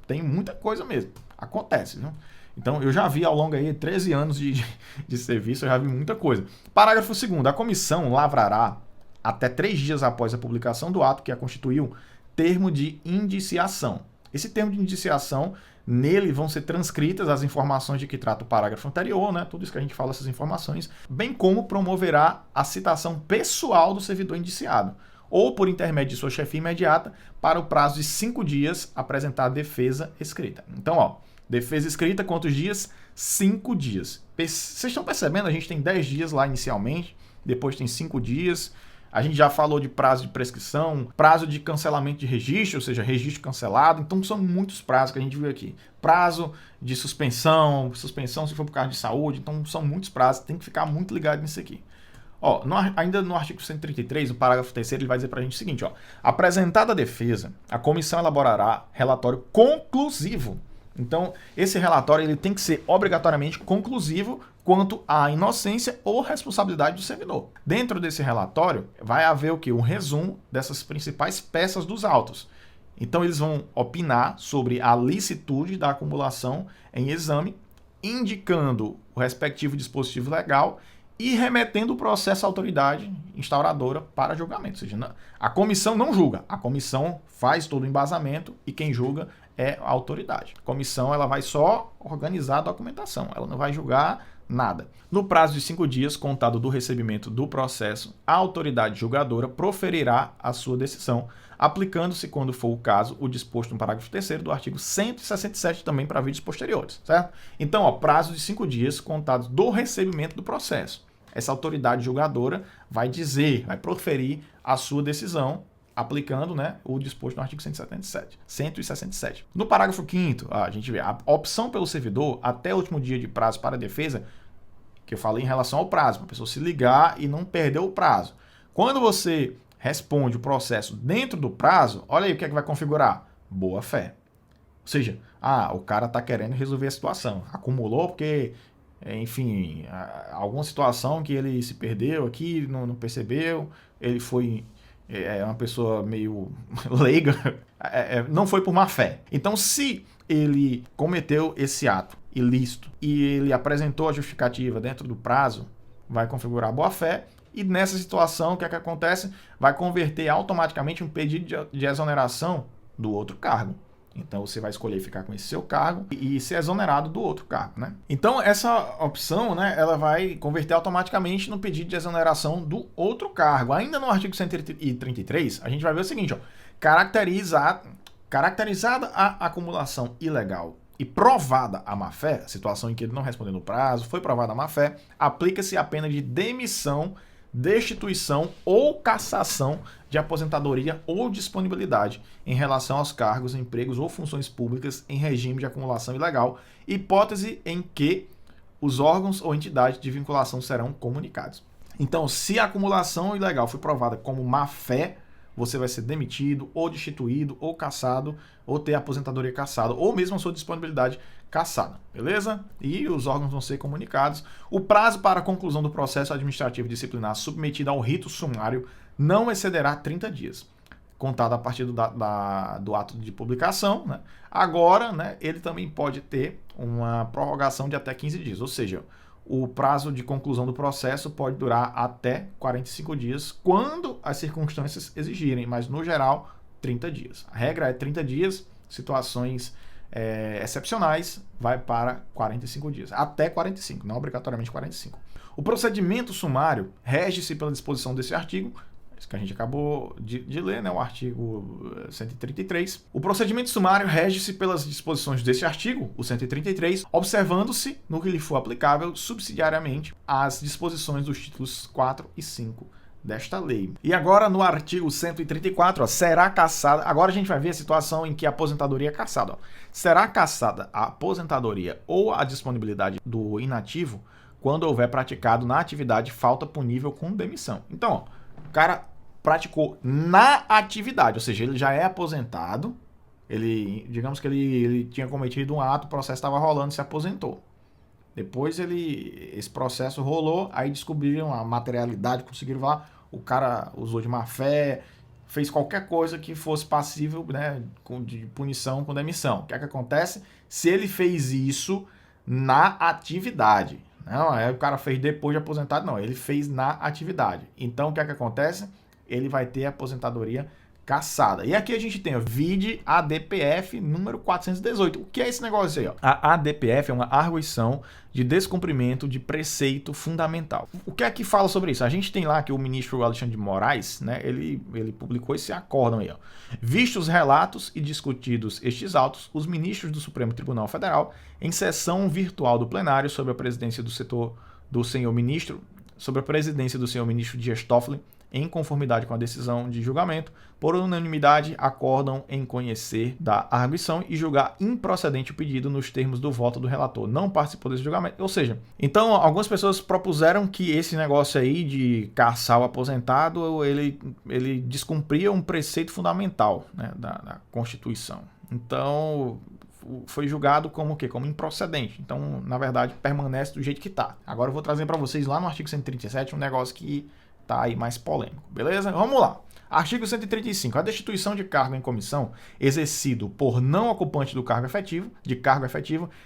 Tem muita coisa mesmo. Acontece, viu? Então, eu já vi ao longo aí 13 anos de serviço, eu já vi muita coisa. Parágrafo 2º. A comissão lavrará até 3 dias após a publicação do ato que a constituiu, termo de indiciação. Esse termo de indiciação, nele vão ser transcritas as informações de que trata o parágrafo anterior, né? Tudo isso que a gente fala, essas informações, bem como promoverá a citação pessoal do servidor indiciado, ou por intermédio de sua chefia imediata, para o prazo de 5 dias apresentar a defesa escrita. Então, ó, defesa escrita, quantos dias? 5 dias. Vocês estão percebendo? A gente tem 10 dias lá inicialmente, depois tem 5 dias. A gente já falou de prazo de prescrição, prazo de cancelamento de registro, ou seja, registro cancelado. Então, são muitos prazos que a gente viu aqui. Prazo de suspensão se for por causa de saúde. Então, são muitos prazos. Tem que ficar muito ligado nisso aqui. Ó, ainda no artigo 133, o parágrafo 3º, ele vai dizer para a gente o seguinte, ó. Apresentada a defesa, a comissão elaborará relatório conclusivo. Então, esse relatório ele tem que ser obrigatoriamente conclusivo quanto à inocência ou responsabilidade do servidor. Dentro desse relatório, vai haver o quê? Um resumo dessas principais peças dos autos. Então, eles vão opinar sobre a licitude da acumulação em exame, indicando o respectivo dispositivo legal e remetendo o processo à autoridade instauradora para julgamento. Ou seja, a comissão não julga, a comissão faz todo o embasamento e quem julga é a autoridade. A comissão ela vai só organizar a documentação, ela não vai julgar nada. No prazo de 5 dias, contado do recebimento do processo, a autoridade julgadora proferirá a sua decisão, aplicando-se, quando for o caso, o disposto no parágrafo 3º do artigo 167 também para vídeos posteriores, certo? Então, ó, prazo de 5 dias contados do recebimento do processo. Essa autoridade julgadora vai proferir a sua decisão, aplicando, né, o disposto no artigo 167. No parágrafo 5º, a gente vê a opção pelo servidor até o último dia de prazo para a defesa, que eu falei em relação ao prazo, para a pessoa se ligar e não perder o prazo. Quando você responde o processo dentro do prazo, olha aí o que é que vai configurar? Boa fé. Ou seja, o cara está querendo resolver a situação. Acumulou porque, enfim, alguma situação que ele se perdeu aqui, não percebeu, ele foi... é uma pessoa meio leiga, não foi por má fé. Então, se ele cometeu esse ato ilícito e ele apresentou a justificativa dentro do prazo, vai configurar boa fé e nessa situação, o que é que acontece? Vai converter automaticamente um pedido de exoneração do outro cargo. Então, você vai escolher ficar com esse seu cargo e ser exonerado do outro cargo, né? Então, essa opção, né, ela vai converter automaticamente no pedido de exoneração do outro cargo. Ainda no artigo 133, a gente vai ver o seguinte, ó, caracterizada a acumulação ilegal e provada a má-fé, a situação em que ele não respondeu no prazo, foi provada a má-fé, aplica-se a pena de demissão, destituição ou cassação de aposentadoria ou disponibilidade em relação aos cargos, empregos ou funções públicas em regime de acumulação ilegal, hipótese em que os órgãos ou entidades de vinculação serão comunicados. Então, se a acumulação ilegal foi provada como má-fé, você vai ser demitido, ou destituído, ou cassado, ou ter a aposentadoria cassada, ou mesmo a sua disponibilidade cassada, beleza? E os órgãos vão ser comunicados. O prazo para a conclusão do processo administrativo disciplinar submetido ao rito sumário não excederá 30 dias, contado a partir do ato de publicação, né? Agora, né, ele também pode ter uma prorrogação de até 15 dias, ou seja, o prazo de conclusão do processo pode durar até 45 dias, quando as circunstâncias exigirem, mas no geral, 30 dias. A regra é 30 dias, situações excepcionais, vai para 45 dias. Até 45, não obrigatoriamente 45. O procedimento sumário rege-se pela disposição desse artigo, isso que a gente acabou de ler, né, o artigo 133. O procedimento sumário rege-se pelas disposições desse artigo, o 133, observando-se, no que lhe for aplicável, subsidiariamente, as disposições dos títulos 4 e 5 desta lei. E agora, no artigo 134, ó, será cassada... Agora a gente vai ver a situação em que a aposentadoria é cassada. Ó. Será cassada a aposentadoria ou a disponibilidade do inativo quando houver praticado na atividade falta punível com demissão. Então, ó, o cara praticou na atividade, ou seja, ele já é aposentado, digamos que ele tinha cometido um ato, o processo estava rolando, se aposentou. Depois esse processo rolou, aí descobriram a materialidade, conseguiram lá, o cara usou de má fé, fez qualquer coisa que fosse passível, né, de punição com demissão. O que é que acontece? Se ele fez isso na atividade, não, aí o cara fez depois de aposentado, não, ele fez na atividade. Então, o que é que acontece? ele vai ter a aposentadoria cassada. E aqui a gente tem, ó, vide ADPF número 418. O que é esse negócio aí, ó? A ADPF é uma arguição de descumprimento de preceito fundamental. O que é que fala sobre isso? A gente tem lá que o ministro Alexandre de Moraes, né, ele publicou esse acórdão aí, ó. Vistos os relatos e discutidos estes autos, os ministros do Supremo Tribunal Federal, em sessão virtual do plenário sobre a presidência do senhor ministro Dias Toffoli, em conformidade com a decisão de julgamento, por unanimidade acordam em conhecer da arguição e julgar improcedente o pedido nos termos do voto do relator. Não participou desse julgamento. Ou seja, então algumas pessoas propuseram que esse negócio aí de caçar o aposentado, ele descumpria um preceito fundamental, né, da Constituição. Então foi julgado como o quê? Como improcedente. Então, na verdade, permanece do jeito que está. Agora eu vou trazer para vocês lá no artigo 137 um negócio que tá aí mais polêmico, beleza? Vamos lá. Artigo 135. A destituição de cargo em comissão exercido por não ocupante do cargo efetivo,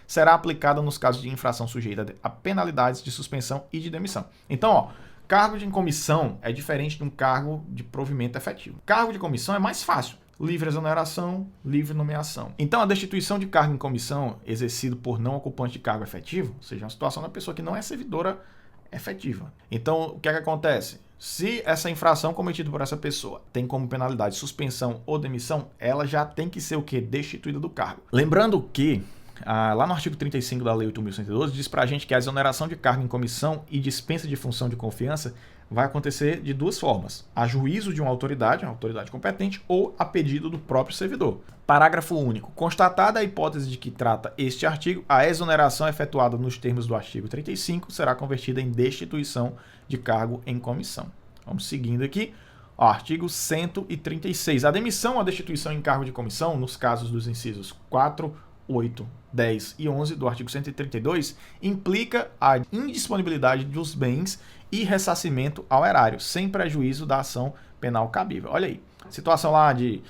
será aplicada nos casos de infração sujeita a penalidades de suspensão e de demissão. Então, ó, cargo de comissão é diferente de um cargo de provimento efetivo. Cargo de comissão é mais fácil. Livre exoneração, livre nomeação. Então, a destituição de cargo em comissão exercido por não ocupante de cargo efetivo, ou seja, uma situação da pessoa que não é servidora efetiva. Então, o que é que acontece? Se essa infração cometida por essa pessoa tem como penalidade suspensão ou demissão, ela já tem que ser o quê? Destituída do cargo. Lembrando que, lá no artigo 35 da Lei 8.112, diz pra gente que a exoneração de cargo em comissão e dispensa de função de confiança vai acontecer de duas formas: a juízo de uma autoridade competente, ou a pedido do próprio servidor. Parágrafo único. Constatada a hipótese de que trata este artigo, a exoneração efetuada nos termos do artigo 35 será convertida em destituição de cargo em comissão. Vamos seguindo aqui. Ó, artigo 136. A demissão ou a destituição em cargo de comissão, nos casos dos incisos 4, 8, 10 e 11 do artigo 132, implica a indisponibilidade dos bens e ressarcimento ao erário, sem prejuízo da ação penal cabível. Olha aí, situação lá de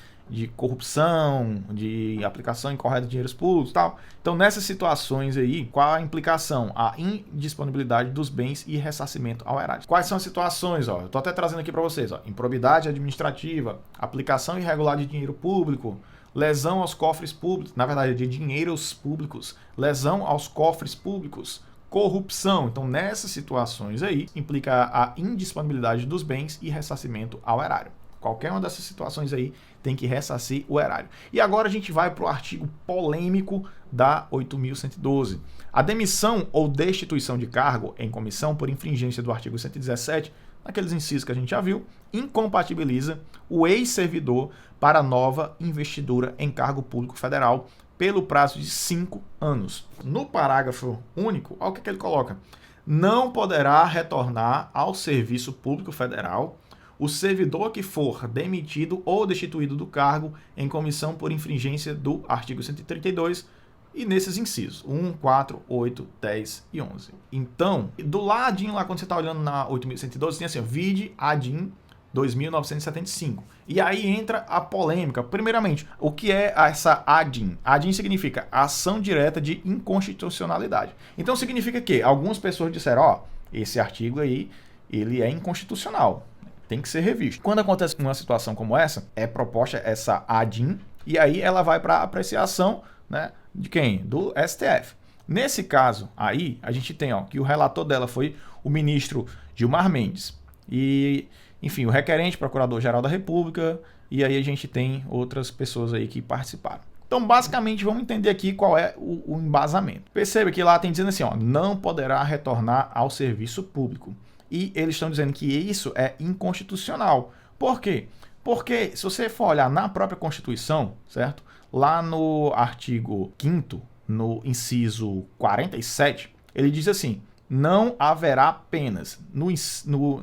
corrupção, de aplicação incorreta de dinheiros públicos e tal. Então, nessas situações aí, qual a implicação? A indisponibilidade dos bens e ressarcimento ao erário. Quais são as situações? Ó, eu estou até trazendo aqui para vocês. Ó, improbidade administrativa, aplicação irregular de dinheiro público, lesão aos cofres públicos, na verdade, de dinheiros públicos, lesão aos cofres públicos, corrupção. Então, nessas situações aí, implica a indisponibilidade dos bens e ressarcimento ao erário. Qualquer uma dessas situações aí tem que ressarcir o erário. E agora a gente vai para o artigo polêmico da 8.112. A demissão ou destituição de cargo em comissão por infringência do artigo 117, naqueles incisos que a gente já viu, incompatibiliza o ex-servidor para nova investidura em cargo público federal pelo prazo de 5 anos. No parágrafo único, olha o que ele coloca: não poderá retornar ao serviço público federal o servidor que for demitido ou destituído do cargo em comissão por infringência do artigo 132 e nesses incisos 1, 4, 8, 10 e 11. Então, do ladinho lá, quando você está olhando na 8.112, tem assim, vide ADIM 2.975. E aí entra a polêmica. Primeiramente, o que é essa ADIM? ADIM significa ação direta de inconstitucionalidade. Então significa que algumas pessoas disseram, ó, esse artigo aí, ele é inconstitucional, tem que ser revisto. Quando acontece uma situação como essa, é proposta essa ADIM, e aí ela vai para apreciação, né, de quem? Do STF. Nesse caso aí, a gente tem, ó, que o relator dela foi o ministro Gilmar Mendes. E, enfim, o requerente, procurador-geral da República, e aí a gente tem outras pessoas aí que participaram. Então, basicamente, vamos entender aqui qual é o embasamento. Perceba que lá tem dizendo assim, ó, não poderá retornar ao serviço público. E eles estão dizendo que isso é inconstitucional. Por quê? Porque se você for olhar na própria Constituição, certo? Lá no artigo 5º, no inciso 47, ele diz assim, não haverá penas.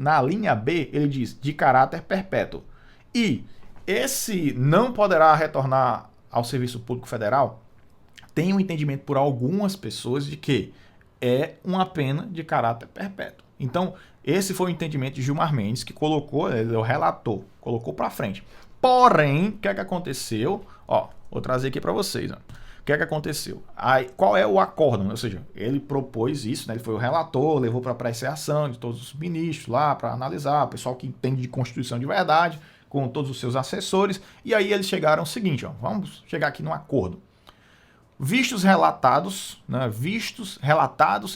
Na linha B, ele diz de caráter perpétuo. E esse não poderá retornar ao serviço público federal tem um entendimento por algumas pessoas de que é uma pena de caráter perpétuo. Então, esse foi o entendimento de Gilmar Mendes, que colocou, ele é o relator, colocou para frente. Porém, o que é que aconteceu? Ó, vou trazer aqui para vocês. Ó. que é que aconteceu? Aí, qual é o acórdão? Ou seja, ele propôs isso, né? Ele foi o relator, levou para apreciação de todos os ministros lá para analisar, o pessoal que entende de Constituição de verdade, com todos os seus assessores, e aí eles chegaram ao seguinte, ó, vamos chegar aqui num acordo. Vistos, relatados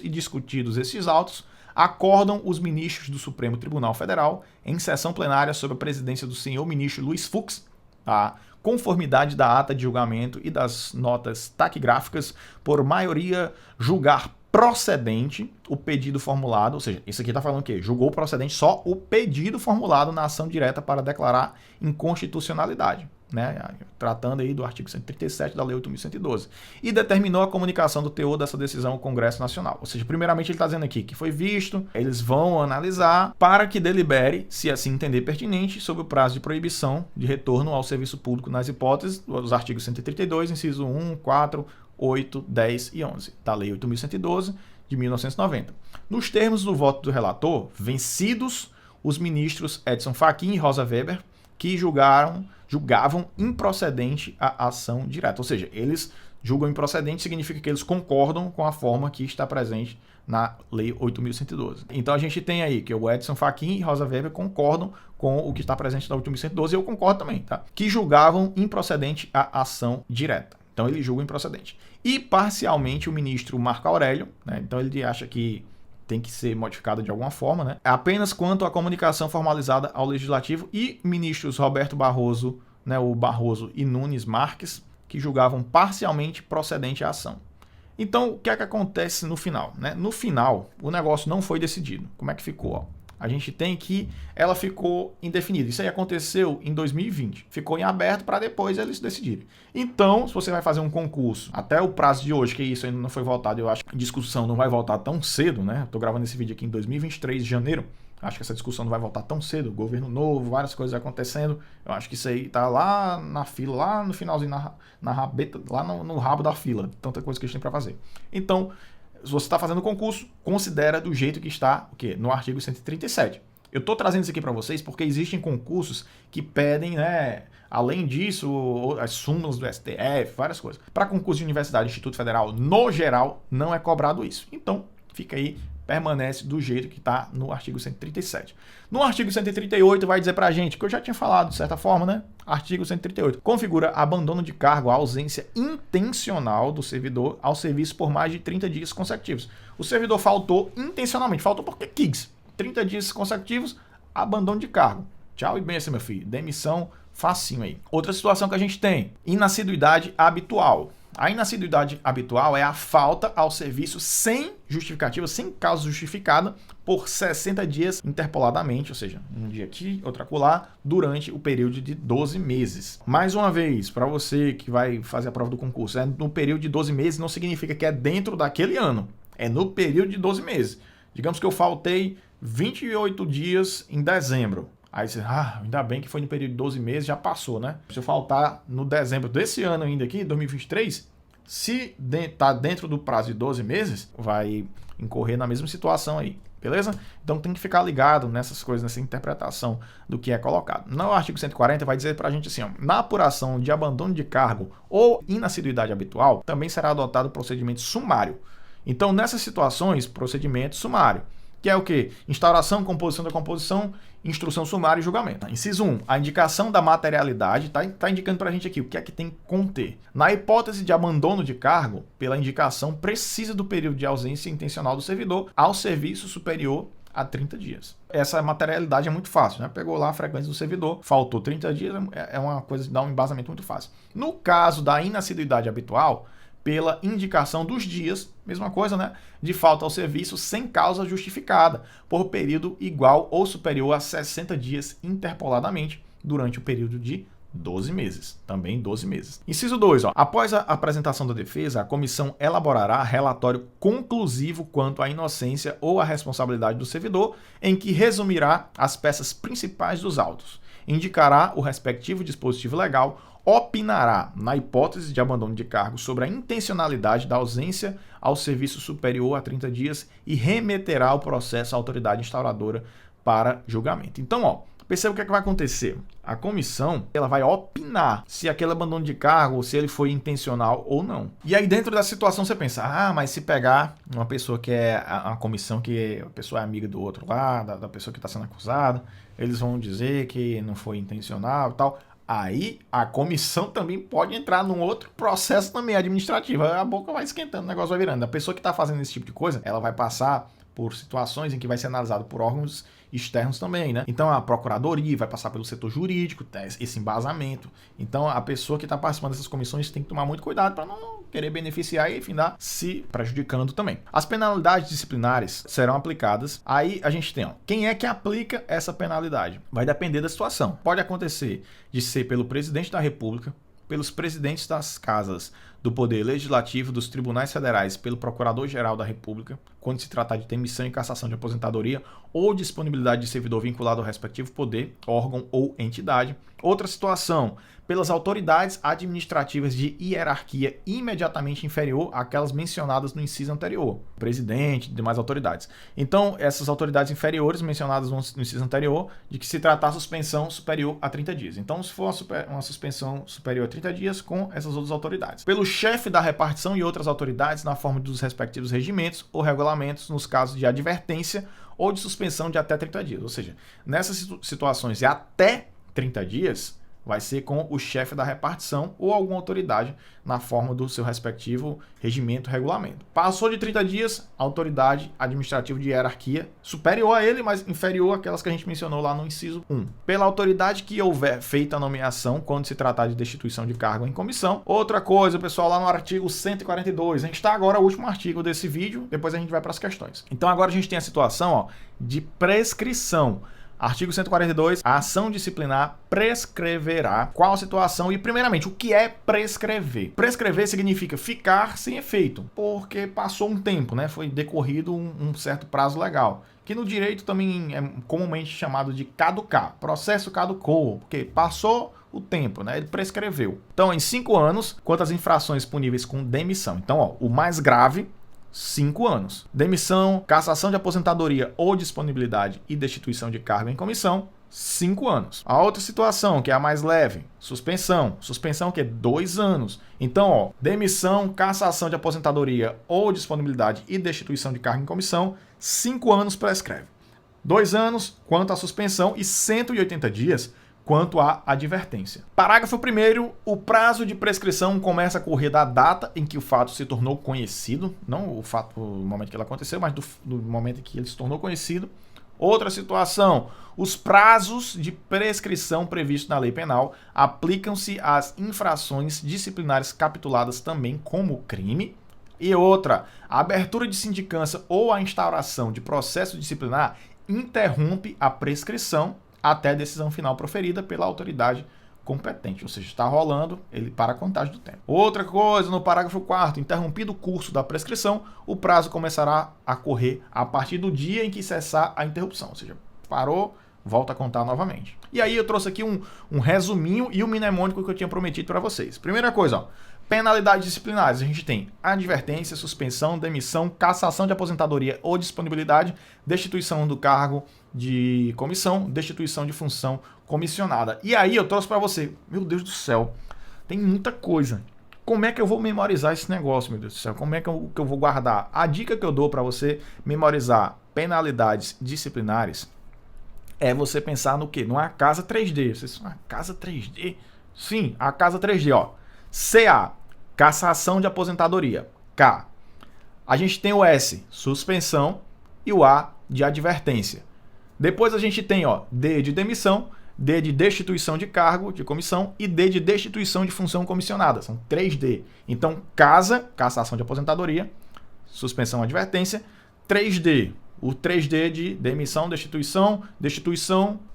e discutidos esses autos, acordam os ministros do Supremo Tribunal Federal, em sessão plenária sob a presidência do senhor ministro Luiz Fux, a conformidade da ata de julgamento e das notas taquigráficas, por maioria julgar procedente o pedido formulado, ou seja, isso aqui está falando o quê? Julgou procedente só o pedido formulado na ação direta para declarar inconstitucionalidade, né? Tratando aí do artigo 137 da Lei 8.112, e determinou a comunicação do teor dessa decisão ao Congresso Nacional. Ou seja, primeiramente ele está dizendo aqui que foi visto, eles vão analisar para que delibere, se assim entender pertinente, sobre o prazo de proibição de retorno ao serviço público nas hipóteses dos artigos 132, inciso 1, 4, 8, 10 e 11 da Lei 8.112 de 1990. Nos termos do voto do relator, vencidos os ministros Edson Fachin e Rosa Weber, que julgavam improcedente a ação direta. Ou seja, eles julgam improcedente, significa que eles concordam com a forma que está presente na Lei 8.112. Então a gente tem aí que o Edson Fachin e Rosa Weber concordam com o que está presente na 8.112, e eu concordo também, tá? Que julgavam improcedente a ação direta. Então ele julga improcedente. E parcialmente o ministro Marco Aurélio, né? Então ele acha que tem que ser modificada de alguma forma, né? Apenas quanto à comunicação formalizada ao Legislativo, e ministros Roberto Barroso, né, o Barroso e Nunes Marques, que julgavam parcialmente procedente a ação. Então, o que é que acontece no final, né? No final, o negócio não foi decidido. Como é que ficou? Ó? A gente tem que ela ficou indefinida. Isso aí aconteceu em 2020. Ficou em aberto para depois eles decidirem. Então, se você vai fazer um concurso até o prazo de hoje, que isso ainda não foi votado, eu acho que a discussão não vai voltar tão cedo, né? Estou gravando esse vídeo aqui em 2023, de janeiro. Acho que essa discussão não vai voltar tão cedo. Governo novo, várias coisas acontecendo. Eu acho que isso aí tá lá na fila, lá no finalzinho, na rabeta, lá no rabo da fila. Tanta coisa que a gente tem para fazer. Então, se você está fazendo concurso, considera do jeito que está o quê? No artigo 137. Eu estou trazendo isso aqui para vocês porque existem concursos que pedem, né, além disso, as súmulas do STF, várias coisas. Para concurso de universidade e Instituto Federal, no geral, não é cobrado isso. Então, fica aí, permanece do jeito que está no artigo 137. No artigo 138 vai dizer para a gente, que eu já tinha falado de certa forma, né? Artigo 138. Configura abandono de cargo, a ausência intencional do servidor ao serviço por mais de 30 dias consecutivos. O servidor faltou intencionalmente, faltou porque quis. 30 dias consecutivos, abandono de cargo. Tchau e benção, meu filho. Demissão facinho aí. Outra situação que a gente tem, inassiduidade habitual. A inassiduidade habitual é a falta ao serviço sem justificativa, sem causa justificada, por 60 dias interpoladamente, ou seja, um dia aqui, outro acolá, durante o período de 12 meses. Mais uma vez, para você que vai fazer a prova do concurso, no período de 12 meses não significa que é dentro daquele ano, é no período de 12 meses. Digamos que eu faltei 28 dias em dezembro. Aí você, ainda bem que foi no período de 12 meses, já passou, né? Se eu faltar no dezembro desse ano ainda aqui, 2023, se tá dentro do prazo de 12 meses, vai incorrer na mesma situação aí, beleza? Então tem que ficar ligado nessas coisas, nessa interpretação do que é colocado. No artigo 140 vai dizer pra gente assim, ó, na apuração de abandono de cargo ou inassiduidade habitual, também será adotado procedimento sumário. Então nessas situações, procedimento sumário. Que é o quê? Instauração, composição da composição, instrução sumária e julgamento. Inciso 1. A indicação da materialidade tá indicando para a gente aqui o que é que tem que conter. Na hipótese de abandono de cargo, pela indicação precisa do período de ausência intencional do servidor ao serviço superior a 30 dias. Essa materialidade é muito fácil, né? Pegou lá a frequência do servidor, faltou 30 dias, é uma coisa que dá um embasamento muito fácil. No caso da inassiduidade habitual, pela indicação dos dias, mesma coisa, né? De falta ao serviço sem causa justificada, por período igual ou superior a 60 dias interpoladamente durante o período de 12 meses. Também 12 meses. Inciso 2. Após a apresentação da defesa, a comissão elaborará relatório conclusivo quanto à inocência ou à responsabilidade do servidor, em que resumirá as peças principais dos autos, indicará o respectivo dispositivo legal, opinará, na hipótese de abandono de cargo, sobre a intencionalidade da ausência ao serviço superior a 30 dias e remeterá o processo à autoridade instauradora para julgamento. Então, ó, perceba o que é que vai acontecer. A comissão, ela vai opinar se aquele abandono de cargo ou se ele foi intencional ou não. E aí dentro da situação você pensa, mas se pegar uma pessoa que é a comissão, que a pessoa é amiga do outro lá, da pessoa que está sendo acusada, eles vão dizer que não foi intencional e tal. Aí a comissão também pode entrar num outro processo também administrativo. A boca vai esquentando, o negócio vai virando. A pessoa que está fazendo esse tipo de coisa, ela vai passar por situações em que vai ser analisado por órgãos externos também, né? Então a procuradoria vai passar pelo setor jurídico, esse embasamento. Então a pessoa que está participando dessas comissões tem que tomar muito cuidado para não querer beneficiar e findar se prejudicando também. As penalidades disciplinares serão aplicadas. Aí a gente tem, ó, quem é que aplica essa penalidade? Vai depender da situação. Pode acontecer de ser pelo presidente da República, pelos presidentes das casas do Poder Legislativo, dos tribunais federais, pelo Procurador-Geral da República, quando se tratar de demissão e cassação de aposentadoria ou disponibilidade de servidor vinculado ao respectivo poder, órgão ou entidade. Outra situação, pelas autoridades administrativas de hierarquia imediatamente inferior àquelas mencionadas no inciso anterior, presidente e demais autoridades. Então, essas autoridades inferiores mencionadas no inciso anterior, de que se tratar suspensão superior a 30 dias. Então, se for uma suspensão superior a 30 dias com essas outras autoridades. Pelo chefe da repartição e outras autoridades na forma dos respectivos regimentos ou regulamentos nos casos de advertência ou de suspensão de até 30 dias. Ou seja, nessas situações de até 30 dias, vai ser com o chefe da repartição ou alguma autoridade na forma do seu respectivo regimento, regulamento. Passou de 30 dias, autoridade administrativa de hierarquia superior a ele, mas inferior àquelas que a gente mencionou lá no inciso 1. Pela autoridade que houver feita a nomeação quando se tratar de destituição de cargo em comissão. Outra coisa, pessoal, lá no artigo 142, a gente está agora no último artigo desse vídeo, depois a gente vai para as questões. Então agora a gente tem a situação, ó, de prescrição. Artigo 142, a ação disciplinar prescreverá qual situação e, primeiramente, o que é prescrever? Prescrever significa ficar sem efeito, porque passou um tempo, né? Foi decorrido um certo prazo legal, que no direito também é comumente chamado de caducar. Processo caducou, porque passou o tempo, né? Ele prescreveu. Então, em 5 anos, quantas infrações puníveis com demissão? Então, ó, o mais grave, 5 anos. Demissão, cassação de aposentadoria ou disponibilidade e destituição de cargo em comissão, 5 anos. A outra situação, que é a mais leve, suspensão. Suspensão que é 2 anos. Então, ó, demissão, cassação de aposentadoria ou disponibilidade e destituição de cargo em comissão, 5 anos prescreve. 2 anos quanto à suspensão e 180 dias quanto à advertência. Parágrafo 1º, o prazo de prescrição começa a correr da data em que o fato se tornou conhecido, não o fato no momento que ele aconteceu, mas do momento em que ele se tornou conhecido. Outra situação, os prazos de prescrição previstos na lei penal aplicam-se às infrações disciplinares capituladas também como crime. E outra, a abertura de sindicância ou a instauração de processo disciplinar interrompe a prescrição até a decisão final proferida pela autoridade competente, ou seja, está rolando, ele para a contagem do tempo. Outra coisa, no parágrafo 4º, interrompido o curso da prescrição, o prazo começará a correr a partir do dia em que cessar a interrupção, ou seja, parou, volta a contar novamente. E aí eu trouxe aqui um resuminho e o mnemônico que eu tinha prometido para vocês. Primeira coisa, ó, penalidades disciplinares. A gente tem advertência, suspensão, demissão, cassação de aposentadoria ou disponibilidade, destituição do cargo de comissão, destituição de função comissionada. E aí eu trouxe para você, meu Deus do céu, tem muita coisa. Como é que eu vou memorizar esse negócio, meu Deus do céu? Como é que eu vou guardar? A dica que eu dou para você memorizar penalidades disciplinares é você pensar no quê? Numa casa 3D. Vocês, uma casa 3D? Sim, a casa 3D, ó. CA, cassação de aposentadoria. K. A gente tem o S, suspensão, e o A de advertência. Depois a gente tem, ó, D de demissão, D de destituição de cargo, de comissão, e D de destituição de função comissionada. São 3D. Então, casa, cassação de aposentadoria, suspensão, advertência, 3D. O 3D de demissão, destituição,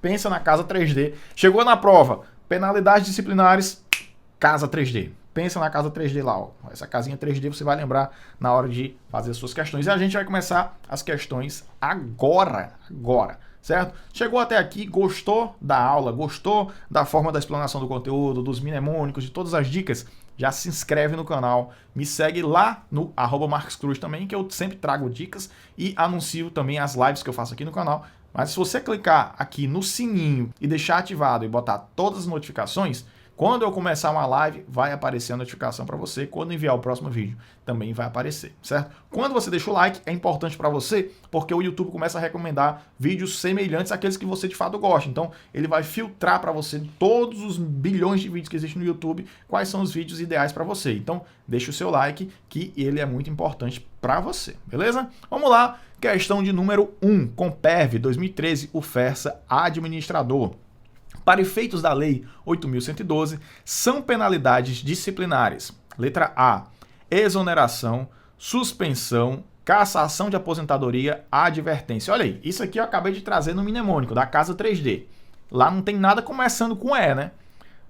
pensa na casa 3D. Chegou na prova, penalidades disciplinares, casa 3D. Pensa na casa 3D lá, ó. Essa casinha 3D você vai lembrar na hora de fazer as suas questões. E a gente vai começar as questões agora, certo? Chegou até aqui, gostou da aula, gostou da forma da explanação do conteúdo, dos mnemônicos, de todas as dicas? Já se inscreve no canal, me segue lá no @marcoscruz também, que eu sempre trago dicas e anuncio também as lives que eu faço aqui no canal. Mas se você clicar aqui no sininho e deixar ativado e botar todas as notificações, quando eu começar uma live, vai aparecer a notificação para você. Quando enviar o próximo vídeo, também vai aparecer, certo? Quando você deixa o like, é importante para você, porque o YouTube começa a recomendar vídeos semelhantes àqueles que você de fato gosta. Então, ele vai filtrar para você todos os bilhões de vídeos que existem no YouTube, quais são os vídeos ideais para você. Então, deixa o seu like, que ele é muito importante para você, beleza? Vamos lá, questão de número 1, Comperv 2013, UFERSA Administrador. Para efeitos da Lei 8.112, são penalidades disciplinares. Letra A, exoneração, suspensão, cassação de aposentadoria, advertência. Olha aí, isso aqui eu acabei de trazer no mnemônico da Casa 3D. Lá não tem nada começando com E, né?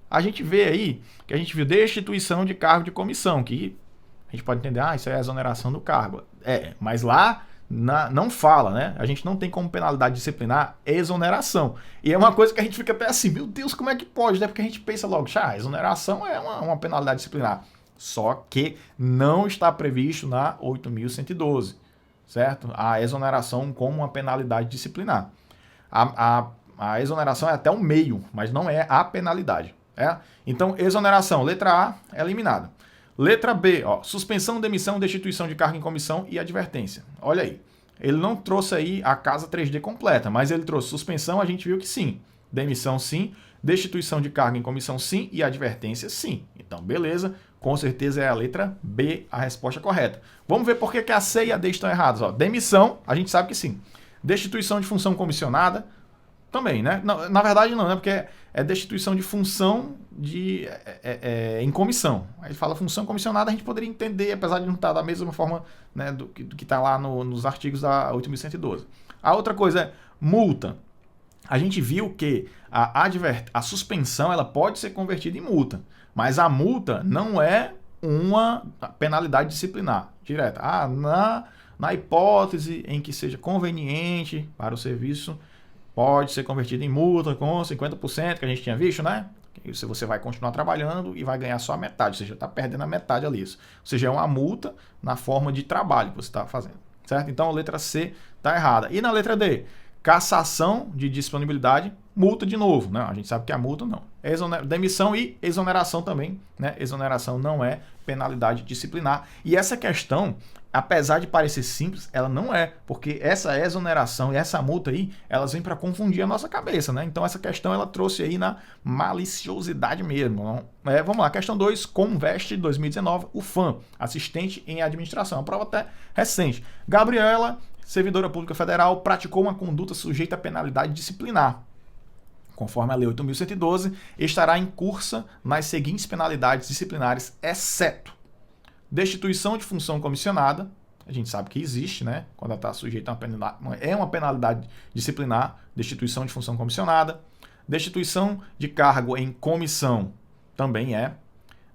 A gente vê aí, que a gente viu destituição de cargo de comissão, que a gente pode entender, isso é a exoneração do cargo. Mas lá não fala, né? A gente não tem como penalidade disciplinar exoneração. E é uma coisa que a gente fica até assim, meu Deus, como é que pode, né? Porque a gente pensa logo, exoneração é uma penalidade disciplinar. Só que não está previsto na 8.112, certo? A exoneração como uma penalidade disciplinar. A exoneração é até o meio, mas não é a penalidade. Então, exoneração, letra A, é eliminada. Letra B, suspensão, demissão, destituição de cargo em comissão e advertência. Olha aí, ele não trouxe aí a Casa 3D completa, mas ele trouxe suspensão, a gente viu que sim. Demissão, sim. Destituição de cargo em comissão, sim. E advertência, sim. Então, beleza, com certeza é a letra B a resposta correta. Vamos ver por que a C e a D estão erradas. Demissão, a gente sabe que sim. Destituição de função comissionada, também, né? Não, na verdade não, né? Porque é destituição de função em comissão. Aí fala função comissionada, a gente poderia entender, apesar de não estar da mesma forma, né, do que está lá nos artigos da 8.112. A outra coisa é multa. A gente viu que a suspensão ela pode ser convertida em multa, mas a multa não é uma penalidade disciplinar direta. Na hipótese em que seja conveniente para o serviço, pode ser convertido em multa com 50%, que a gente tinha visto, né? Você vai continuar trabalhando e vai ganhar só a metade, ou seja, está perdendo a metade ali. Ou seja, é uma multa na forma de trabalho que você está fazendo, certo? Então a letra C está errada. E na letra D, cassação de disponibilidade, multa de novo, né? A gente sabe que a multa não. Demissão e exoneração também, né? Exoneração não é penalidade disciplinar. E essa questão, apesar de parecer simples, ela não é, porque essa exoneração e essa multa aí, elas vêm para confundir a nossa cabeça, né? Então essa questão ela trouxe aí na maliciosidade mesmo. Vamos lá, questão 2, Conveste 2019, UFAM, assistente em administração, a prova até recente. Gabriela, servidora pública federal, praticou uma conduta sujeita a penalidade disciplinar. Conforme a Lei 8.112, estará incursa nas seguintes penalidades disciplinares, exceto destituição de função comissionada, a gente sabe que existe, né? Quando ela está sujeita a uma penalidade disciplinar, destituição de função comissionada, destituição de cargo em comissão, também é.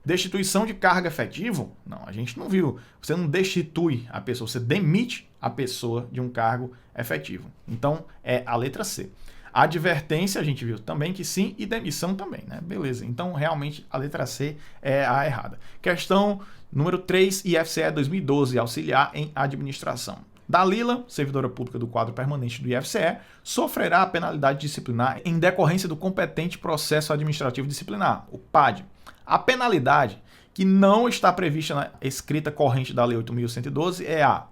Destituição de cargo efetivo, não, a gente não viu. Você não destitui a pessoa, você demite a pessoa de um cargo efetivo. Então, é a letra C. Advertência, a gente viu também que sim, e demissão também, né? Beleza, então realmente a letra C é a errada. Questão número 3, IFCE 2012, auxiliar em administração. Dalila, servidora pública do quadro permanente do IFCE, sofrerá a penalidade disciplinar em decorrência do competente processo administrativo disciplinar, o PAD. A penalidade que não está prevista na escrita corrente da Lei 8.112 é a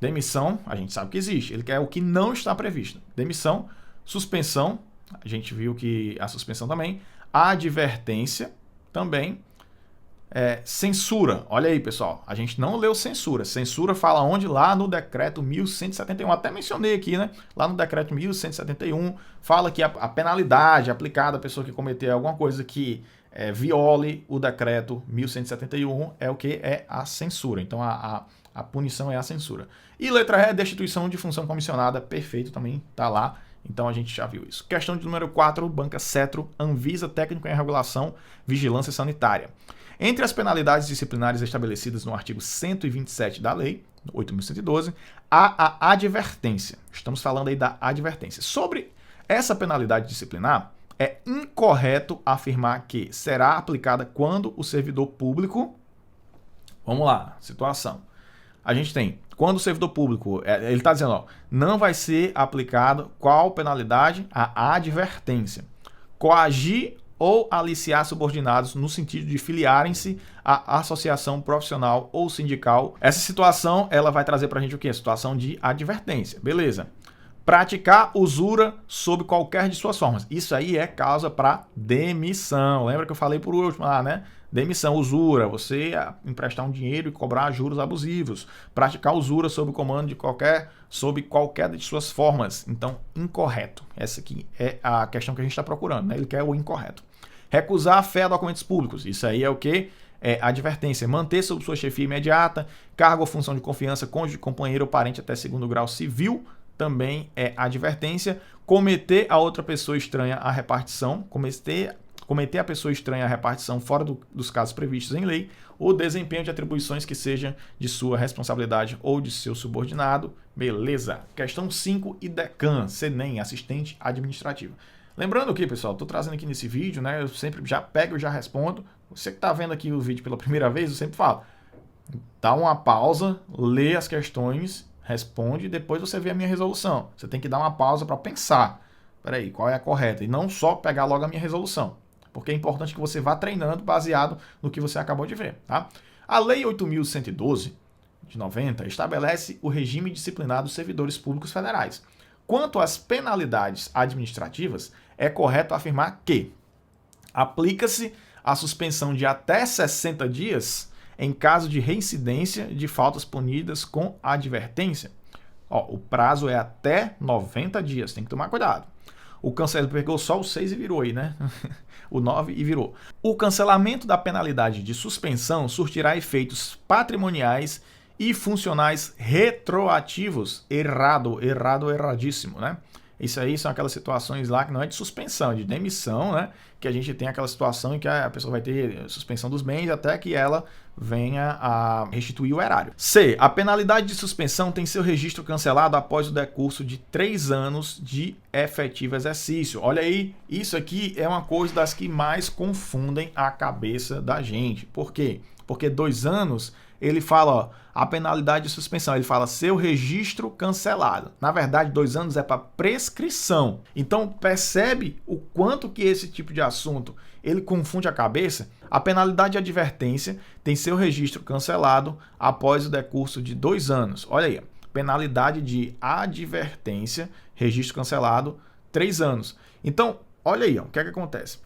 demissão, a gente sabe que existe, ele quer o que não está previsto. Demissão, suspensão, a gente viu que a suspensão também, advertência também, censura. Olha aí, pessoal, a gente não leu censura. Censura fala onde? Lá no decreto 1171. Até mencionei aqui, né? Lá no decreto 1171 fala que a penalidade aplicada à pessoa que cometer alguma coisa que viole o decreto 1171 é o que? É a censura. Então a punição é a censura. E letra E, destituição de função comissionada, perfeito, também tá lá. Então a gente já viu isso. Questão de número 4, Banca Cetro, Anvisa, técnico em regulação, vigilância sanitária. Entre as penalidades disciplinares estabelecidas no artigo 127 da Lei 8.112, há a advertência. Estamos falando aí da advertência. Sobre essa penalidade disciplinar, é incorreto afirmar que será aplicada quando o servidor público... Vamos lá, situação. a gente tem, quando o servidor público, ele está dizendo, ó, não vai ser aplicado qual penalidade? A advertência. Coagir ou aliciar subordinados no sentido de filiarem-se à associação profissional ou sindical. Essa situação, ela vai trazer para a gente o quê? Situação de advertência. Beleza. Praticar usura sob qualquer de suas formas. Isso aí é causa para demissão. Lembra que eu falei por último lá, né? Demissão, usura, você emprestar um dinheiro e cobrar juros abusivos. Praticar usura sob o comando de sob qualquer de suas formas. Então, incorreto. Essa aqui é a questão que a gente está procurando, né? Ele quer o incorreto. Recusar a fé a documentos públicos. Isso aí é o quê? É advertência. Manter sob sua chefia imediata, cargo ou função de confiança, cônjuge, companheiro ou parente até segundo grau civil. Também é advertência. Cometer a outra pessoa estranha a repartição, cometer a pessoa estranha a repartição fora dos casos previstos em lei, ou desempenho de atribuições que sejam de sua responsabilidade ou de seu subordinado. Beleza. Questão 5, IDECAN, CENEM, assistente administrativo. Lembrando aqui, pessoal, estou trazendo aqui nesse vídeo, né? Eu sempre já pego e já respondo. Você que está vendo aqui o vídeo pela primeira vez, eu sempre falo, dá uma pausa, lê as questões, responde e depois você vê a minha resolução. Você tem que dar uma pausa para pensar. Peraí, qual é a correta? E não só pegar logo a minha resolução. Porque é importante que você vá treinando baseado no que você acabou de ver. Tá? A Lei 8.112, de 90, estabelece o regime disciplinar dos servidores públicos federais. Quanto às penalidades administrativas, é correto afirmar que aplica-se a suspensão de até 60 dias em caso de reincidência de faltas punidas com advertência. Ó, o prazo é até 90 dias, tem que tomar cuidado. O cancelamento pegou só o 6 e virou aí, né? O 9 e virou. O cancelamento da penalidade de suspensão surtirá efeitos patrimoniais e funcionais retroativos. Erradíssimo, né? Isso aí são aquelas situações lá que não é de suspensão, é de demissão, né? Que a gente tem aquela situação em que a pessoa vai ter suspensão dos bens até que ela venha a restituir o erário. C. A penalidade de suspensão tem seu registro cancelado após o decurso de 3 anos de efetivo exercício. Olha aí, isso aqui é uma coisa das que mais confundem a cabeça da gente. Por quê? Porque 2 anos, ele fala, ó, a penalidade de suspensão, ele fala seu registro cancelado. Na verdade, 2 anos é para prescrição. Então, percebe o quanto que esse tipo de assunto, ele confunde a cabeça? A penalidade de advertência tem seu registro cancelado após o decurso de 2 anos. Olha aí, penalidade de advertência, registro cancelado, 3 anos. Então, olha aí, ó, o que é que acontece?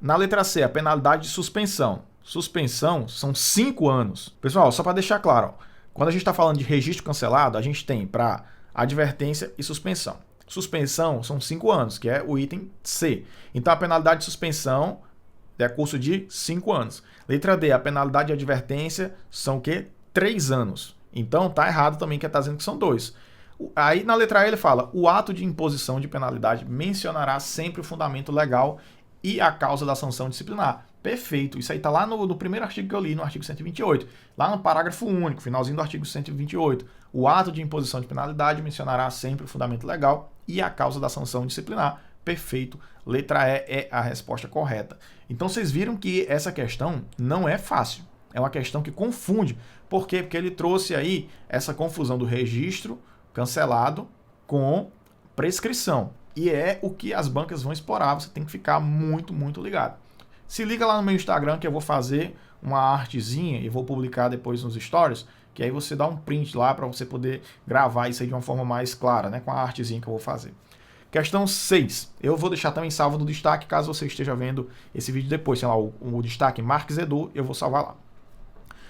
Na letra C, a penalidade de suspensão. Suspensão são 5 anos. Pessoal, só para deixar claro, ó, quando a gente está falando de registro cancelado, a gente tem para advertência e suspensão. Suspensão são 5 anos, que é o item C. Então, a penalidade de suspensão é curso de 5 anos. Letra D, a penalidade de advertência são o quê? 3 anos. Então, tá errado também que está dizendo que são 2. Aí, na letra E, ele fala, o ato de imposição de penalidade mencionará sempre o fundamento legal e a causa da sanção disciplinar. Perfeito. Isso aí está lá no primeiro artigo que eu li, no artigo 128. Lá no parágrafo único, finalzinho do artigo 128. O ato de imposição de penalidade mencionará sempre o fundamento legal e a causa da sanção disciplinar. Perfeito. Letra E é a resposta correta. Então, vocês viram que essa questão não é fácil. É uma questão que confunde. Por quê? Porque ele trouxe aí essa confusão do registro cancelado com prescrição. E é o que as bancas vão explorar. Você tem que ficar muito, muito ligado. Se liga lá no meu Instagram que eu vou fazer uma artezinha e vou publicar depois nos stories, que aí você dá um print lá para você poder gravar isso aí de uma forma mais clara, né, com a artezinha que eu vou fazer. Questão 6. Eu vou deixar também salvo no destaque, caso você esteja vendo esse vídeo depois. Sei lá, o destaque Marques Edu, eu vou salvar lá.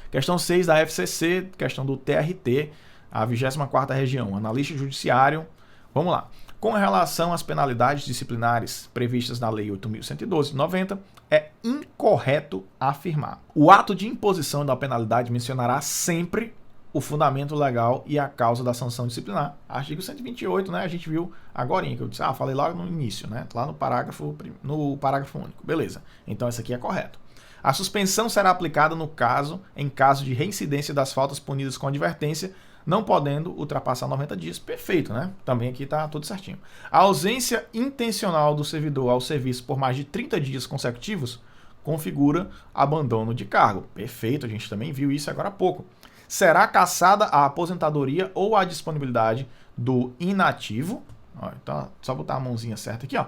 Questão 6 da FCC, questão do TRT, a 24ª região, analista judiciário. Vamos lá. Com relação às penalidades disciplinares previstas na Lei 8.112 de 90, é incorreto afirmar. O ato de imposição da penalidade mencionará sempre o fundamento legal e a causa da sanção disciplinar. Artigo 128, né? A gente viu agorinha, que eu disse, falei logo no início, né? Lá no parágrafo único. Beleza. Então, esse aqui é correto. A suspensão será aplicada em caso de reincidência das faltas punidas com advertência, não podendo ultrapassar 90 dias. Perfeito, né? Também aqui está tudo certinho. A ausência intencional do servidor ao serviço por mais de 30 dias consecutivos configura abandono de cargo. Perfeito, a gente também viu isso agora há pouco. Será cassada a aposentadoria ou a disponibilidade do inativo. Ó, então, só botar a mãozinha certa aqui, ó.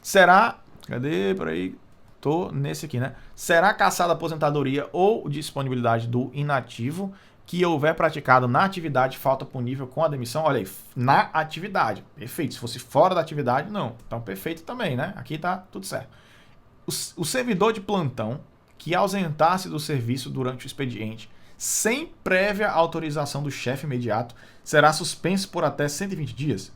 Será... Cadê? Por aí. Tô nesse aqui, né? Será cassada a aposentadoria ou disponibilidade do inativo que houver praticado na atividade falta punível com a demissão. Olha aí, na atividade. Perfeito. Se fosse fora da atividade, não. Então, perfeito também, né? Aqui tá tudo certo. O servidor de plantão que ausentasse do serviço durante o expediente sem prévia autorização do chefe imediato será suspenso por até 120 dias.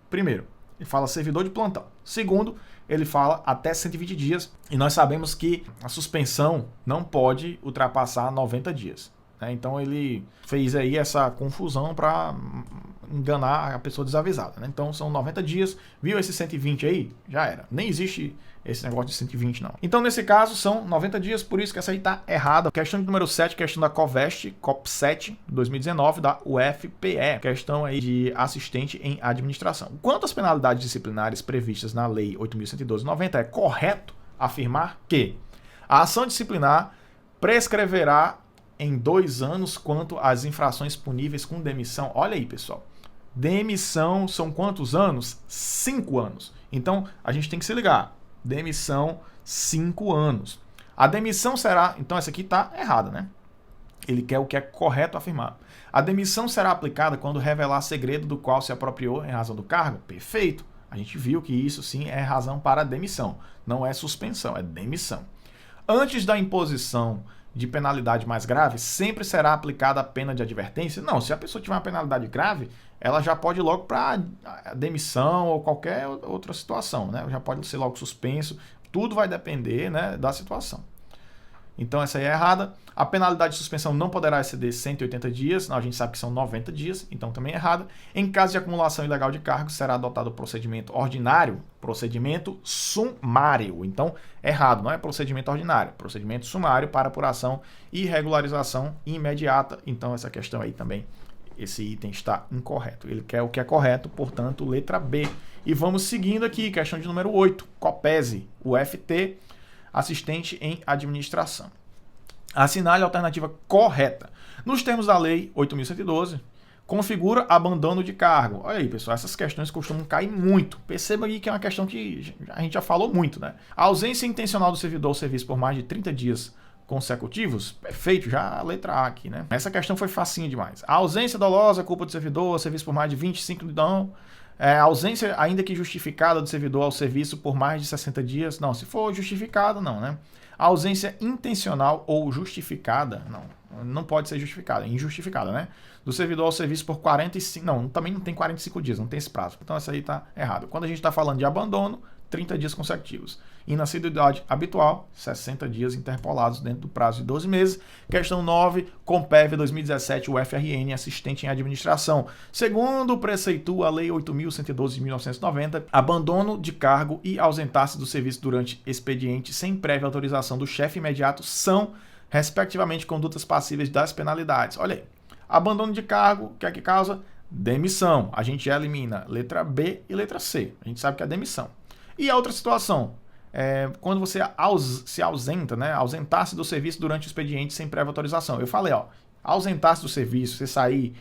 Primeiro, ele fala servidor de plantão. Segundo, ele fala até 120 dias. E nós sabemos que a suspensão não pode ultrapassar 90 dias. Né? Então ele fez aí essa confusão para enganar a pessoa desavisada. Né? Então são 90 dias. Viu esse 120 aí? Já era. Nem existe esse negócio de 120 não. Então nesse caso são 90 dias, por isso que essa aí tá errada. Questão de número 7, questão da COVEST, COP7, 2019, da UFPE. Questão aí de assistente em administração. Quanto às penalidades disciplinares previstas na Lei 8.112/90, é correto afirmar que a ação disciplinar prescreverá em 2 anos quanto às infrações puníveis com demissão. Olha aí, pessoal. Demissão são quantos anos? 5 anos. Então, a gente tem que se ligar. Demissão, 5 anos. A demissão será... Então, essa aqui está errada, né? Ele quer o que é correto afirmar. A demissão será aplicada quando revelar segredo do qual se apropriou em razão do cargo? Perfeito. A gente viu que isso, sim, é razão para demissão. Não é suspensão, é demissão. Antes da imposição de penalidade mais grave, sempre será aplicada a pena de advertência? Não, se a pessoa tiver uma penalidade grave, ela já pode ir logo para demissão ou qualquer outra situação, né? Já pode ser logo suspenso, tudo vai depender, né, da situação. Então essa aí é errada. A penalidade de suspensão não poderá exceder 180 dias, não, a gente sabe que são 90 dias, então também é errada. Em caso de acumulação ilegal de cargos, será adotado o procedimento ordinário, procedimento sumário. Então, errado, não é procedimento ordinário, procedimento sumário para apuração e regularização imediata. Então essa questão aí também, esse item está incorreto. Ele quer o que é correto, portanto, letra B. E vamos seguindo aqui, questão de número 8, COPESE, UFT, assistente em administração. Assinale a alternativa correta. Nos termos da Lei 8.112, configura abandono de cargo. Olha aí, pessoal, essas questões costumam cair muito. Perceba aí que é uma questão que a gente já falou muito, né? A ausência intencional do servidor ao serviço por mais de 30 dias consecutivos, perfeito, já a letra A aqui, né? Essa questão foi facinha demais. A ausência dolosa, culpa do servidor ao serviço por mais de 25 não. A ausência, ainda que justificada, do servidor ao serviço por mais de 60 dias, não. Se for justificada, não, né? A ausência intencional ou justificada, não pode ser justificada, é injustificada, né? Do servidor ao serviço por 45, não, também não tem 45 dias, não tem esse prazo. Então essa aí tá errado. Quando a gente está falando de abandono, 30 dias consecutivos. Inassiduidade habitual, 60 dias interpolados dentro do prazo de 12 meses. Questão 9, Compev 2017, UFRN, assistente em administração. Segundo preceitua a Lei 8.112 de 1990, abandono de cargo e ausentar-se do serviço durante expediente sem prévia autorização do chefe imediato são, respectivamente, condutas passíveis das penalidades. Olha aí, abandono de cargo, o que é que causa? Demissão. A gente já elimina letra B e letra C. A gente sabe que é demissão. E a outra situação, quando você se ausenta, né, ausentar-se do serviço durante o expediente sem prévia autorização. Eu falei, ó, ausentar-se do serviço, você sair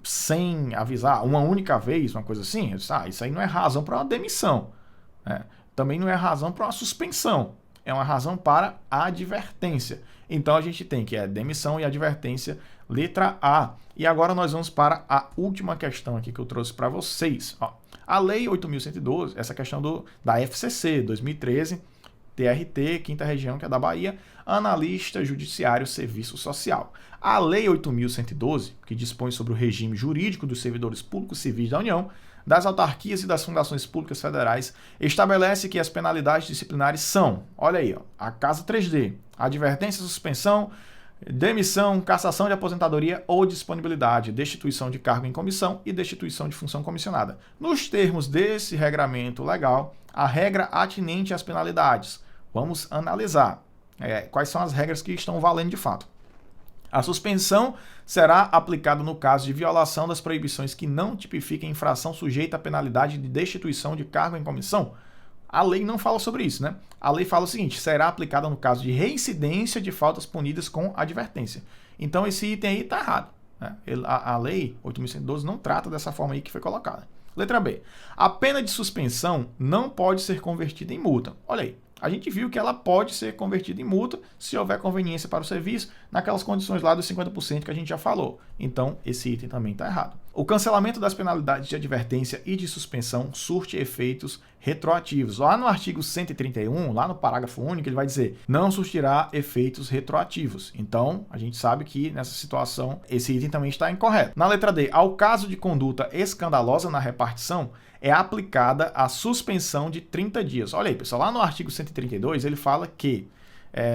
sem avisar uma única vez, uma coisa assim, isso aí não é razão para uma demissão. Né? Também não é razão para uma suspensão. É uma razão para advertência. Então a gente tem que demissão e advertência, letra A. E agora nós vamos para a última questão aqui que eu trouxe para vocês. Ó, a Lei 8.112, essa questão da FCC, 2013, TRT, 5ª Região, que é da Bahia, analista judiciário serviço social. A Lei 8.112, que dispõe sobre o regime jurídico dos servidores públicos civis da União, das autarquias e das fundações públicas federais, estabelece que as penalidades disciplinares são, olha aí, ó, a casa 3D, advertência, suspensão, demissão, cassação de aposentadoria ou disponibilidade, destituição de cargo em comissão e destituição de função comissionada. Nos termos desse regramento legal, a regra atinente às penalidades. Vamos analisar quais são as regras que estão valendo de fato. A suspensão será aplicada no caso de violação das proibições que não tipifiquem infração sujeita à penalidade de destituição de cargo em comissão. A lei não fala sobre isso, né? A lei fala o seguinte, será aplicada no caso de reincidência de faltas punidas com advertência. Então esse item aí está errado. né? A lei 8.112 não trata dessa forma aí que foi colocada. Letra B. A pena de suspensão não pode ser convertida em multa. Olha aí. A gente viu que ela pode ser convertida em multa se houver conveniência para o serviço, naquelas condições lá dos 50% que a gente já falou. Então, esse item também está errado. O cancelamento das penalidades de advertência e de suspensão surte efeitos retroativos. Lá no artigo 131, lá no parágrafo único, ele vai dizer: não surtirá efeitos retroativos. Então, a gente sabe que nessa situação, esse item também está incorreto. Na letra D, ao caso de conduta escandalosa na repartição, é aplicada a suspensão de 30 dias. Olha aí, pessoal, lá no artigo 132, ele fala que,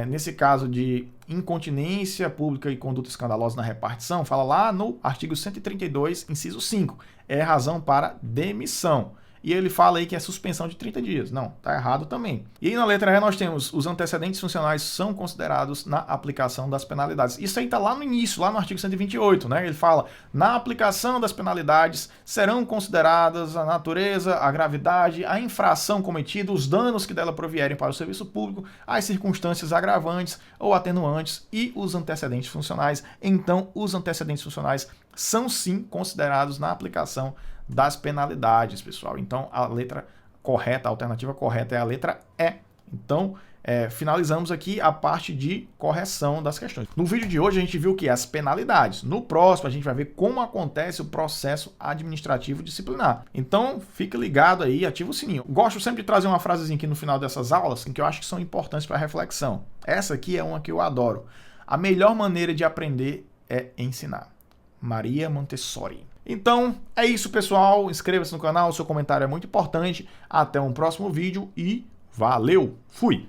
nesse caso de incontinência pública e conduta escandalosa na repartição, fala lá no artigo 132, inciso 5, é razão para demissão. E ele fala aí que é suspensão de 30 dias. Não, tá errado também. E aí na letra E nós temos: os antecedentes funcionais são considerados na aplicação das penalidades. Isso aí tá lá no início, lá no artigo 128, né? Ele fala: na aplicação das penalidades serão consideradas a natureza, a gravidade, a infração cometida, os danos que dela provierem para o serviço público, as circunstâncias agravantes ou atenuantes e os antecedentes funcionais. Então, os antecedentes funcionais são sim considerados na aplicação das penalidades, pessoal. Então, a letra correta, a alternativa correta é a letra E. Então, finalizamos aqui a parte de correção das questões. No vídeo de hoje, a gente viu que as penalidades. No próximo, a gente vai ver como acontece o processo administrativo disciplinar. Então, fique ligado aí, ativa o sininho. Gosto sempre de trazer uma frasezinha aqui no final dessas aulas, que eu acho que são importantes para reflexão. Essa aqui é uma que eu adoro. A melhor maneira de aprender é ensinar. Maria Montessori. Então, é isso, pessoal. Inscreva-se no canal, seu comentário é muito importante. Até um próximo vídeo e valeu! Fui!